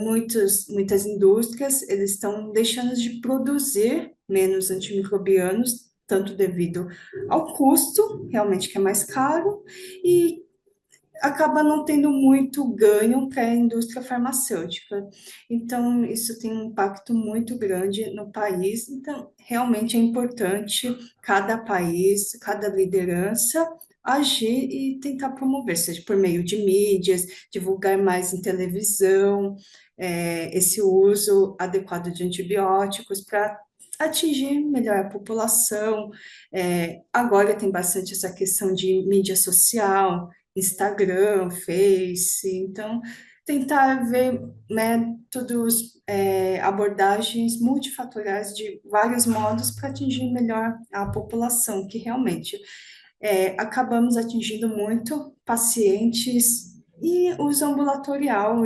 Muitas indústrias eles estão deixando de produzir menos antimicrobianos tanto devido ao custo, realmente que é mais caro, e acaba não tendo muito ganho para a indústria farmacêutica. Então, isso tem um impacto muito grande no país. Então, realmente é importante cada país, cada liderança agir e tentar promover, seja por meio de mídias, divulgar mais em televisão, esse uso adequado de antibióticos para atingir melhor a população. Agora tem bastante essa questão de mídia social, Instagram, Face, então tentar ver métodos, abordagens multifatoriais de vários modos para atingir melhor a população, que realmente acabamos atingindo muito pacientes e uso ambulatorial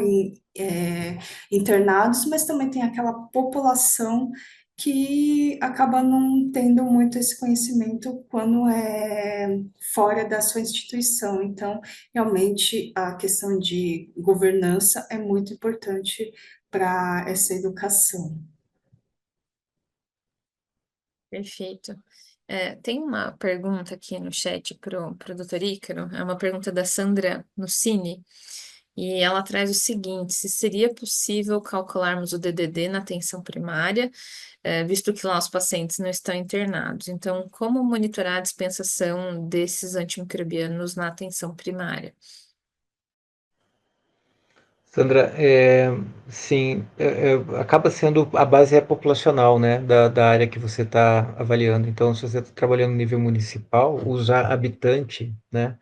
internados, mas também tem aquela população que acaba não tendo muito esse conhecimento quando é fora da sua instituição. Então, realmente, a questão de governança é muito importante para essa educação. Perfeito. Tem uma pergunta aqui no chat pro doutor Ícaro, é uma pergunta da Sandra Nucini, e ela traz o seguinte: se seria possível calcularmos o DDD na atenção primária, visto que lá os pacientes não estão internados. Então, como monitorar a dispensação desses antimicrobianos na atenção primária? Sandra, sim, acaba sendo a base populacional, né, da área que você está avaliando. Então, se você está trabalhando no nível municipal, usar habitante, né,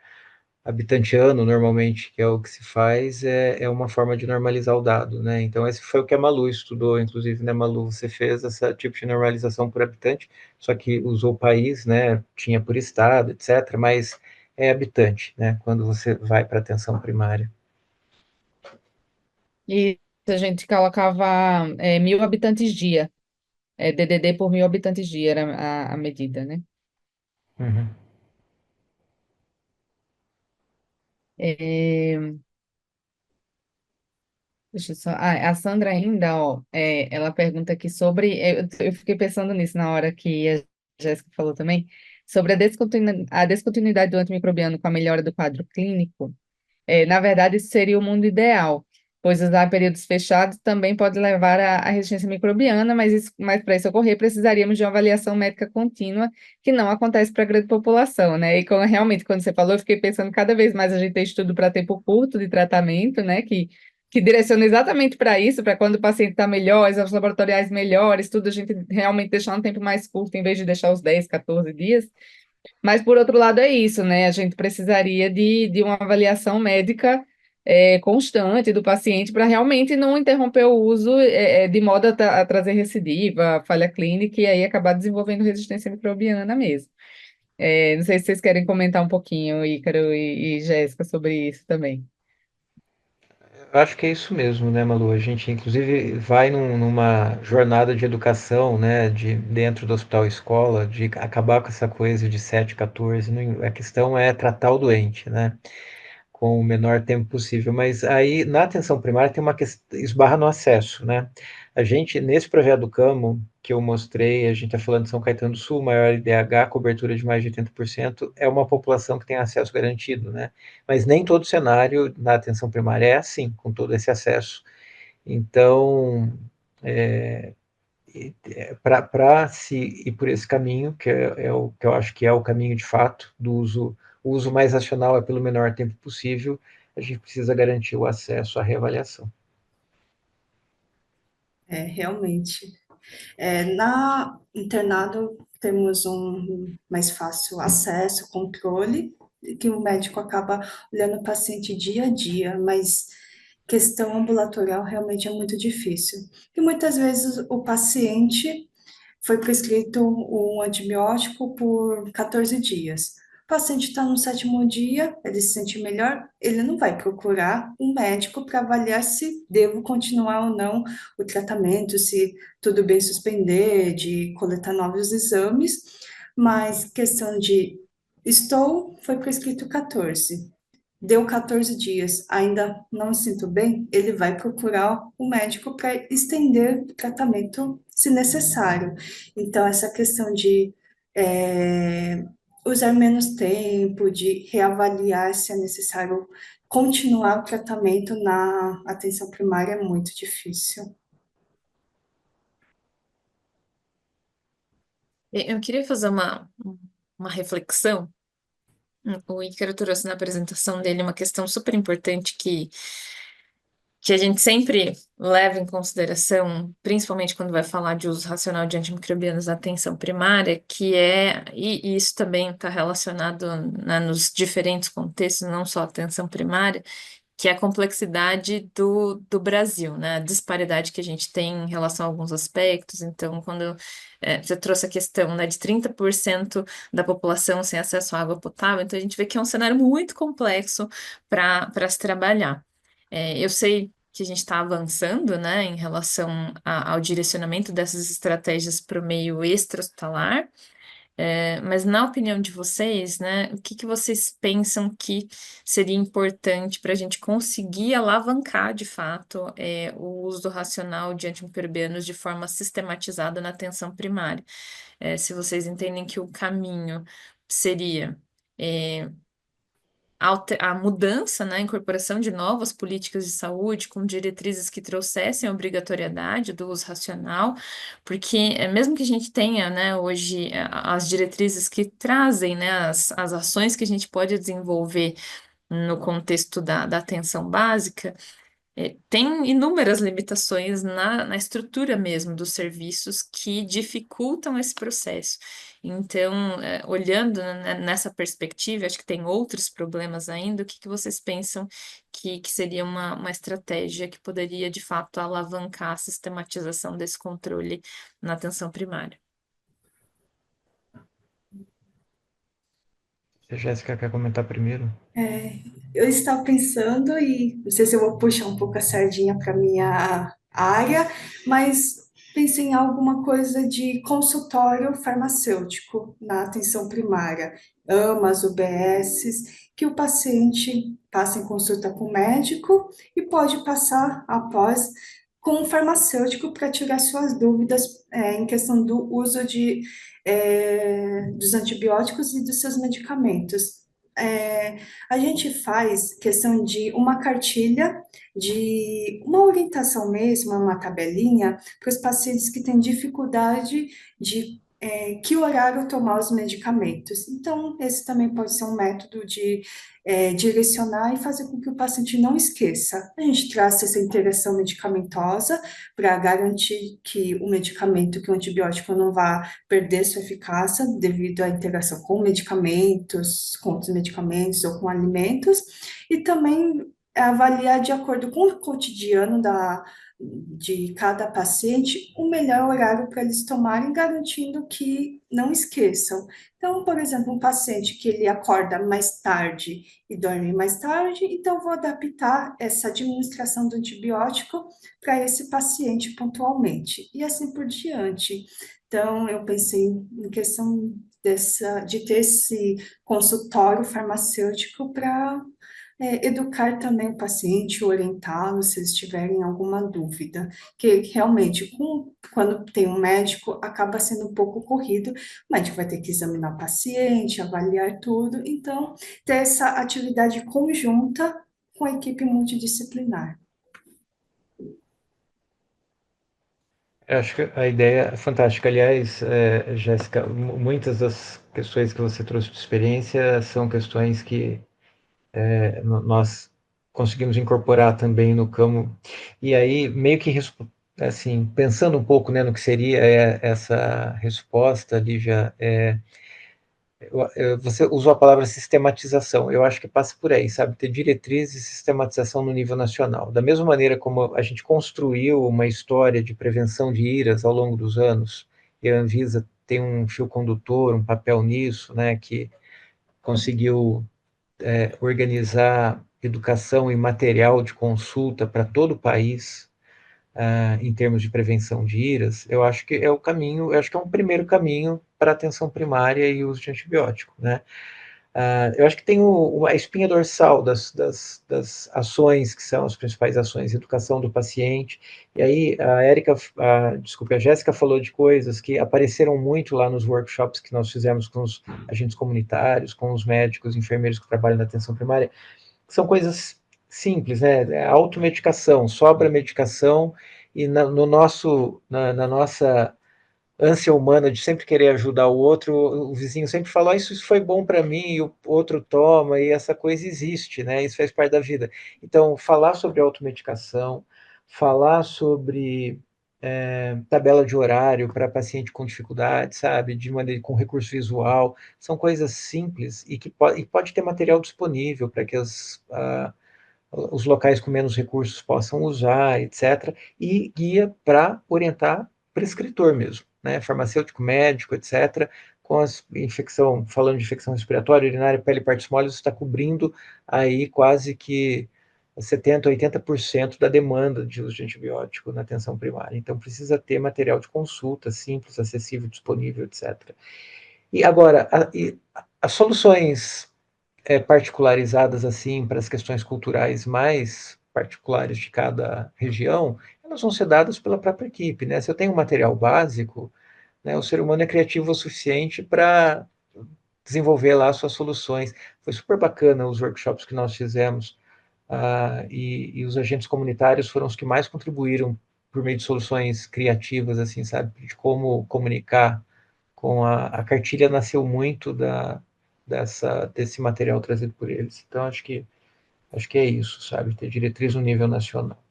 habitante ano, normalmente, que é o que se faz, é uma forma de normalizar o dado, né? Então, esse foi o que a Malu estudou, inclusive, né, Malu, você fez esse tipo de normalização por habitante, só que usou o país, né, tinha por estado, etc., mas é habitante, né, quando você vai para a atenção primária. E a gente colocava 1.000 habitantes dia, DDD por 1.000 habitantes dia era a medida, né? Uhum. É, deixa eu só. A Sandra ainda, ó, ela pergunta aqui sobre. Eu fiquei pensando nisso na hora que a Jéssica falou também, sobre a descontinuidade do antimicrobiano com a melhora do quadro clínico. Na verdade, isso seria o mundo ideal, pois usar períodos fechados também pode levar à resistência microbiana, mas para isso ocorrer, precisaríamos de uma avaliação médica contínua, que não acontece para a grande população, né? E realmente, quando você falou, eu fiquei pensando cada vez mais a gente tem estudo para tempo curto de tratamento, né? Que direciona exatamente para isso, para quando o paciente está melhor, exames laboratoriais melhores, tudo a gente realmente deixar um tempo mais curto, em vez de deixar os 10, 14 dias. Mas, por outro lado, é isso, né? A gente precisaria de uma avaliação médica constante do paciente para realmente não interromper o uso de modo a trazer recidiva, falha clínica e aí acabar desenvolvendo resistência microbiana mesmo. Não sei se vocês querem comentar um pouquinho, Ícaro e Jéssica, sobre isso também. Eu acho que é isso mesmo, né, Malu? A gente, inclusive, vai numa jornada de educação, né, de dentro do hospital escola, de acabar com essa coisa de 7, 14. A questão é tratar o doente, né, com o menor tempo possível. Mas aí, na atenção primária, tem uma questão, esbarra no acesso, né? A gente, nesse projeto do CAMO, que eu mostrei, a gente está falando de São Caetano do Sul, maior IDH, cobertura de mais de 80%, é uma população que tem acesso garantido, né? Mas nem todo cenário na atenção primária é assim, com todo esse acesso. Então, para se ir por esse caminho, é o que eu acho que é o caminho de fato do uso, o uso mais racional é pelo menor tempo possível, a gente precisa garantir o acesso à reavaliação. Realmente. Na internado temos um mais fácil acesso, controle, que o médico acaba olhando o paciente dia a dia, mas questão ambulatorial realmente é muito difícil. E muitas vezes o paciente foi prescrito um antibiótico por 14 dias. O paciente está no sétimo dia, ele se sente melhor, ele não vai procurar um médico para avaliar se devo continuar ou não o tratamento, se tudo bem suspender, de coletar novos exames, mas questão de foi prescrito 14. Deu 14 dias, ainda não me sinto bem, ele vai procurar o médico para estender o tratamento se necessário. Então, essa questão de usar menos tempo, de reavaliar se é necessário continuar o tratamento na atenção primária é muito difícil. Eu queria fazer uma reflexão. O Ícaro trouxe na apresentação dele uma questão super importante que a gente sempre leva em consideração, principalmente quando vai falar de uso racional de antimicrobianos na atenção primária, e isso também está relacionado, né, nos diferentes contextos, não só a atenção primária, que é a complexidade do Brasil, né? A disparidade que a gente tem em relação a alguns aspectos. Então, quando você trouxe a questão, né, de 30% da população sem acesso à água potável, então a gente vê que é um cenário muito complexo para se trabalhar. Eu sei que a gente está avançando, né, em relação ao direcionamento dessas estratégias para o meio extra-hospitalar, mas na opinião de vocês, né, o que vocês pensam que seria importante para a gente conseguir alavancar, de fato, o uso racional de antimicrobianos de forma sistematizada na atenção primária? Se vocês entendem que o caminho seria a mudança, né, a incorporação de novas políticas de saúde com diretrizes que trouxessem a obrigatoriedade do uso racional, porque mesmo que a gente tenha, né, hoje as diretrizes que trazem, né, as ações que a gente pode desenvolver no contexto da atenção básica, tem inúmeras limitações na estrutura mesmo dos serviços que dificultam esse processo. Então, olhando nessa perspectiva, acho que tem outros problemas ainda. O que vocês pensam que seria uma estratégia que poderia, de fato, alavancar a sistematização desse controle na atenção primária? A Jéssica quer comentar primeiro? Eu estava pensando, e não sei se eu vou puxar um pouco a sardinha para minha área, mas pensei em alguma coisa de consultório farmacêutico na atenção primária, AMAs, UBSs, que o paciente passa em consulta com o médico e pode passar após com o farmacêutico para tirar suas dúvidas em questão do uso dos antibióticos e dos seus medicamentos. É, a gente faz questão de uma cartilha, de uma orientação mesmo, uma tabelinha, para os pacientes que têm dificuldade de que horário tomar os medicamentos. Então, esse também pode ser um método de direcionar e fazer com que o paciente não esqueça. A gente traz essa interação medicamentosa para garantir que o medicamento, que o antibiótico não vá perder sua eficácia devido à interação com medicamentos, com outros medicamentos ou com alimentos, e também avaliar de acordo com o cotidiano de cada paciente o melhor horário para eles tomarem, garantindo que não esqueçam. Então, por exemplo, um paciente que ele acorda mais tarde e dorme mais tarde, então eu vou adaptar essa administração do antibiótico para esse paciente pontualmente, e assim por diante. Então, eu pensei em questão de ter esse consultório farmacêutico para educar também o paciente, orientá-lo se eles tiverem alguma dúvida, que realmente, quando tem um médico, acaba sendo um pouco corrido, o médico vai ter que examinar o paciente, avaliar tudo, então, ter essa atividade conjunta com a equipe multidisciplinar. Eu acho que a ideia é fantástica. Aliás, Jéssica, muitas das questões que você trouxe de experiência são questões que nós conseguimos incorporar também no campo. E aí, meio que, assim, pensando um pouco, né, no que seria essa resposta, Lívia, você usou a palavra sistematização. Eu acho que passa por aí, sabe? Ter diretriz e sistematização no nível nacional. Da mesma maneira como a gente construiu uma história de prevenção de IRAS ao longo dos anos, e a Anvisa tem um fio condutor, um papel nisso, né, que conseguiu organizar educação e material de consulta para todo o país, em termos de prevenção de IRAS, eu acho que é o caminho, eu acho que é um primeiro caminho para a atenção primária e uso de antibiótico, né? Eu acho que tem a espinha dorsal das ações, que são as principais ações, educação do paciente, e aí a Jéssica falou de coisas que apareceram muito lá nos workshops que nós fizemos com os agentes comunitários, com os médicos, enfermeiros que trabalham na atenção primária, que são coisas simples, né? A automedicação, sobra medicação, e na nossa ânsia humana de sempre querer ajudar o outro, o vizinho sempre fala, isso foi bom para mim, e o outro toma, e essa coisa existe, né? Isso faz parte da vida. Então, falar sobre automedicação, falar sobre tabela de horário para paciente com dificuldade, sabe, de maneira com recurso visual, são coisas simples e que pode ter material disponível para que os locais com menos recursos possam usar, etc. E guia para orientar prescritor mesmo, né? Farmacêutico, médico, etc. Com falando de infecção respiratória, urinária, pele e partes moles, está cobrindo aí quase que 70%, 80% da demanda de uso de antibiótico na atenção primária. Então, precisa ter material de consulta simples, acessível, disponível, etc. E agora, as soluções particularizadas assim para as questões culturais mais particulares de cada região, elas vão ser dadas pela própria equipe, né? Se eu tenho um material básico, né, o ser humano é criativo o suficiente para desenvolver lá suas soluções. Foi super bacana os workshops que nós fizemos, e os agentes comunitários foram os que mais contribuíram por meio de soluções criativas, assim, sabe, de como comunicar com a cartilha nasceu muito desse material trazido por eles. Então, acho que é isso, sabe? Ter diretriz no nível nacional.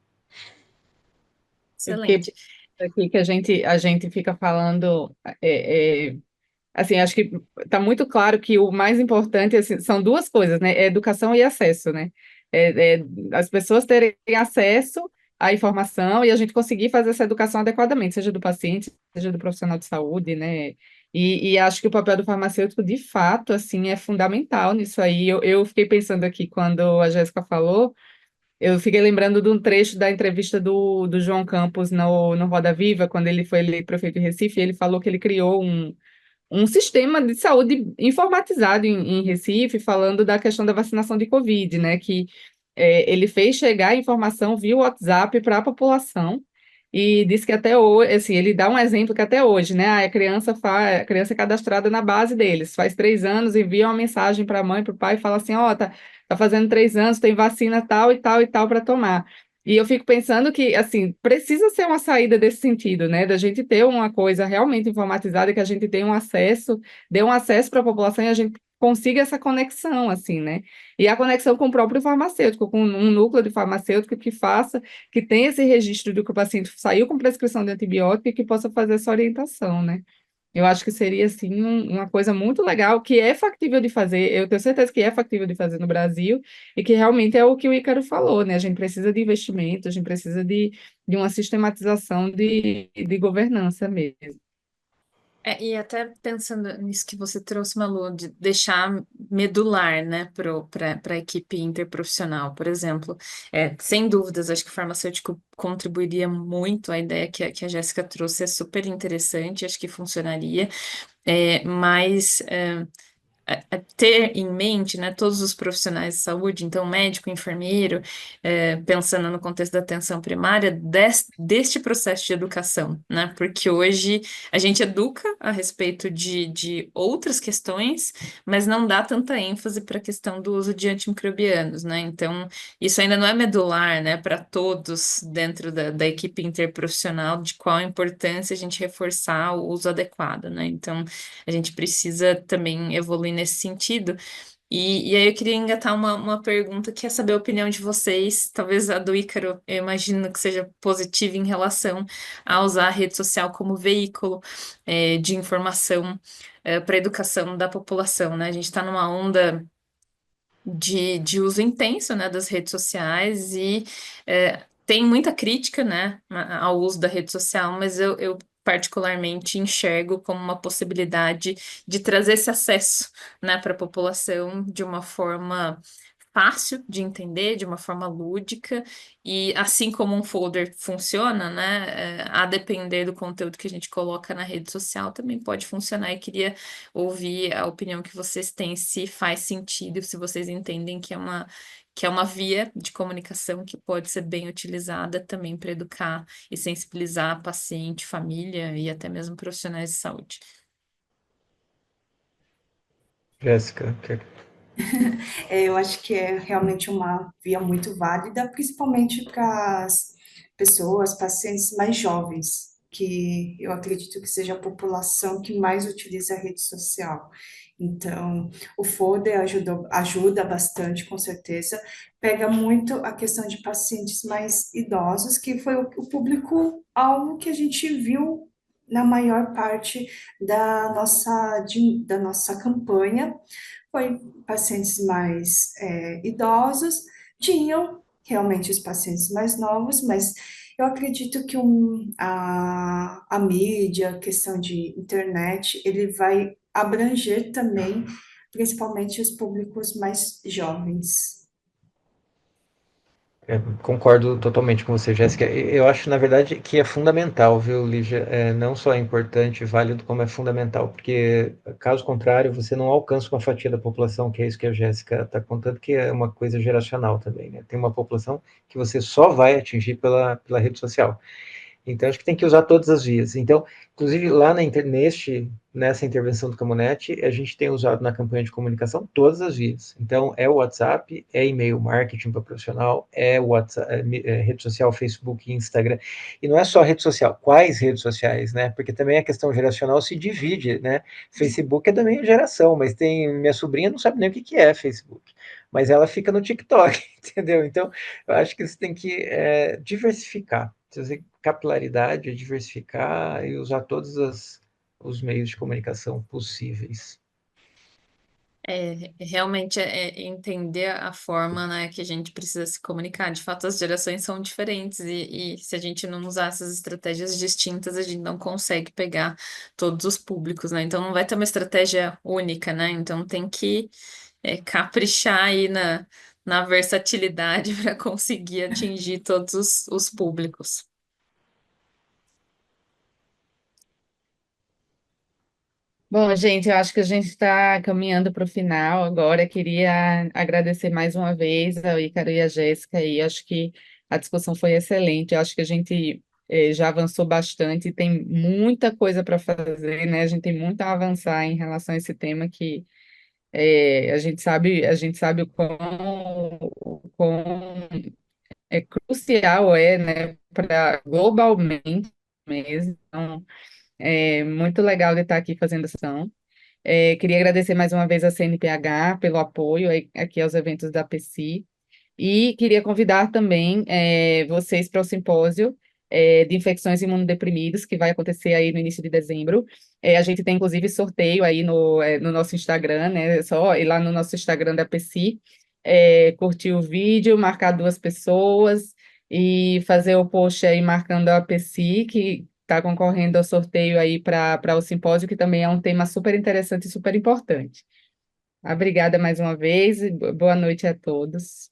Eu fiquei Excelente. aqui que a gente fica falando, assim, acho que está muito claro que o mais importante assim, são duas coisas, né? É educação e acesso, né? As pessoas terem acesso à informação e a gente conseguir fazer essa educação adequadamente, seja do paciente, seja do profissional de saúde, né? E acho que o papel do farmacêutico, de fato, assim, é fundamental nisso aí. Eu fiquei pensando aqui quando a Jéssica falou, eu fiquei lembrando de um trecho da entrevista do João Campos no Roda Viva, quando ele foi eleito prefeito de Recife, e ele falou que ele criou um sistema de saúde informatizado em Recife, falando da questão da vacinação de Covid, né? Que ele fez chegar a informação via WhatsApp para a população e disse que até hoje, assim, ele dá um exemplo que até hoje, né? A criança é cadastrada na base deles, faz 3 anos, envia uma mensagem para a mãe, para o pai, e fala assim, ó, tá fazendo 3 anos, tem vacina tal e tal e tal para tomar. E eu fico pensando que, assim, precisa ser uma saída desse sentido, né? Da gente ter uma coisa realmente informatizada, que a gente tenha um acesso, dê um acesso para a população e a gente consiga essa conexão, assim, né? E a conexão com o próprio farmacêutico, com um núcleo de farmacêutico que faça, que tenha esse registro de que o paciente saiu com prescrição de antibiótico e que possa fazer essa orientação, né? Eu acho que seria, assim, uma coisa muito legal, que é factível de fazer, eu tenho certeza que é factível de fazer no Brasil, e que realmente é o que o Ícaro falou, né? A gente precisa de investimento, a gente precisa de uma sistematização de governança mesmo. E até pensando nisso que você trouxe, Malu, de deixar medular, né, para a equipe interprofissional, por exemplo. Sem dúvidas, acho que o farmacêutico contribuiria muito, a ideia que a Jéssica trouxe é super interessante, acho que funcionaria, mas ter em mente, né, todos os profissionais de saúde, então médico, enfermeiro, pensando no contexto da atenção primária, deste processo de educação, né, porque hoje a gente educa a respeito de outras questões, mas não dá tanta ênfase para a questão do uso de antimicrobianos, né, então isso ainda não é medular, né, para todos dentro da equipe interprofissional, de qual a importância a gente reforçar o uso adequado, né, então a gente precisa também evoluir nesse sentido. E aí eu queria engatar uma pergunta, que é saber a opinião de vocês, talvez a do Ícaro, eu imagino que seja positiva em relação a usar a rede social como veículo de informação para a educação da população, né? A gente está numa onda de uso intenso, né, das redes sociais e tem muita crítica, né, ao uso da rede social, mas eu particularmente enxergo como uma possibilidade de trazer esse acesso, né, para a população de uma forma fácil de entender, de uma forma lúdica, e assim como um folder funciona, né, a depender do conteúdo que a gente coloca na rede social, também pode funcionar. E queria ouvir a opinião que vocês têm, se faz sentido, se vocês entendem que é uma via de comunicação que pode ser bem utilizada também para educar e sensibilizar paciente, família e até mesmo profissionais de saúde. Jéssica, Eu acho que é realmente uma via muito válida, principalmente para as pessoas, pacientes mais jovens, que eu acredito que seja a população que mais utiliza a rede social. Então, o FODE ajuda bastante, com certeza. Pega muito a questão de pacientes mais idosos, que foi o público-alvo que a gente viu na maior parte da nossa campanha. Foi pacientes mais idosos, tinham realmente os pacientes mais novos, mas eu acredito que a mídia, a questão de internet, ele vai abranger também, principalmente os públicos mais jovens. concordo totalmente com você, Jéssica. Eu acho, na verdade, que é fundamental, viu, Lígia? Não só é importante e válido, como é fundamental, porque, caso contrário, você não alcança uma fatia da população, que é isso que a Jéssica está contando, que é uma coisa geracional também, né? Tem uma população que você só vai atingir pela rede social. Então, acho que tem que usar todas as vias. Então, inclusive, lá nessa intervenção do Camunete, a gente tem usado na campanha de comunicação todas as vias. Então, é o WhatsApp, é e-mail marketing para profissional, é WhatsApp, rede social, Facebook, Instagram. E não é só rede social, quais redes sociais, né? Porque também a questão geracional se divide, né? Facebook é da minha geração, mas minha sobrinha não sabe nem o que é Facebook. Mas ela fica no TikTok, entendeu? Então, eu acho que você tem que diversificar. Trazer capilaridade, diversificar e usar todos os meios de comunicação possíveis. Realmente é entender a forma, né, que a gente precisa se comunicar. De fato, as gerações são diferentes e se a gente não usar essas estratégias distintas, a gente não consegue pegar todos os públicos, né? Então não vai ter uma estratégia única, né? Então tem que caprichar aí na versatilidade para conseguir atingir todos os públicos. Bom, gente, eu acho que a gente está caminhando para o final agora. Queria agradecer mais uma vez ao Ícaro e a Jéssica, e acho que a discussão foi excelente. Eu acho que a gente já avançou bastante, e tem muita coisa para fazer, né? A gente tem muito a avançar em relação a esse tema que a gente sabe o quão crucial né, para globalmente mesmo. Então, é muito legal de estar aqui fazendo essa ação. Queria agradecer mais uma vez a CNPH pelo apoio aqui aos eventos da PECI. E queria convidar também vocês para o simpósio de infecções imunodeprimidas, que vai acontecer aí no início de dezembro. A gente tem, inclusive, sorteio aí no nosso Instagram, né? É só ir lá no nosso Instagram da PECI, curtir o vídeo, marcar 2 pessoas e fazer o post aí marcando a PECI, que está concorrendo ao sorteio aí para o simpósio, que também é um tema super interessante e super importante. Obrigada mais uma vez e boa noite a todos.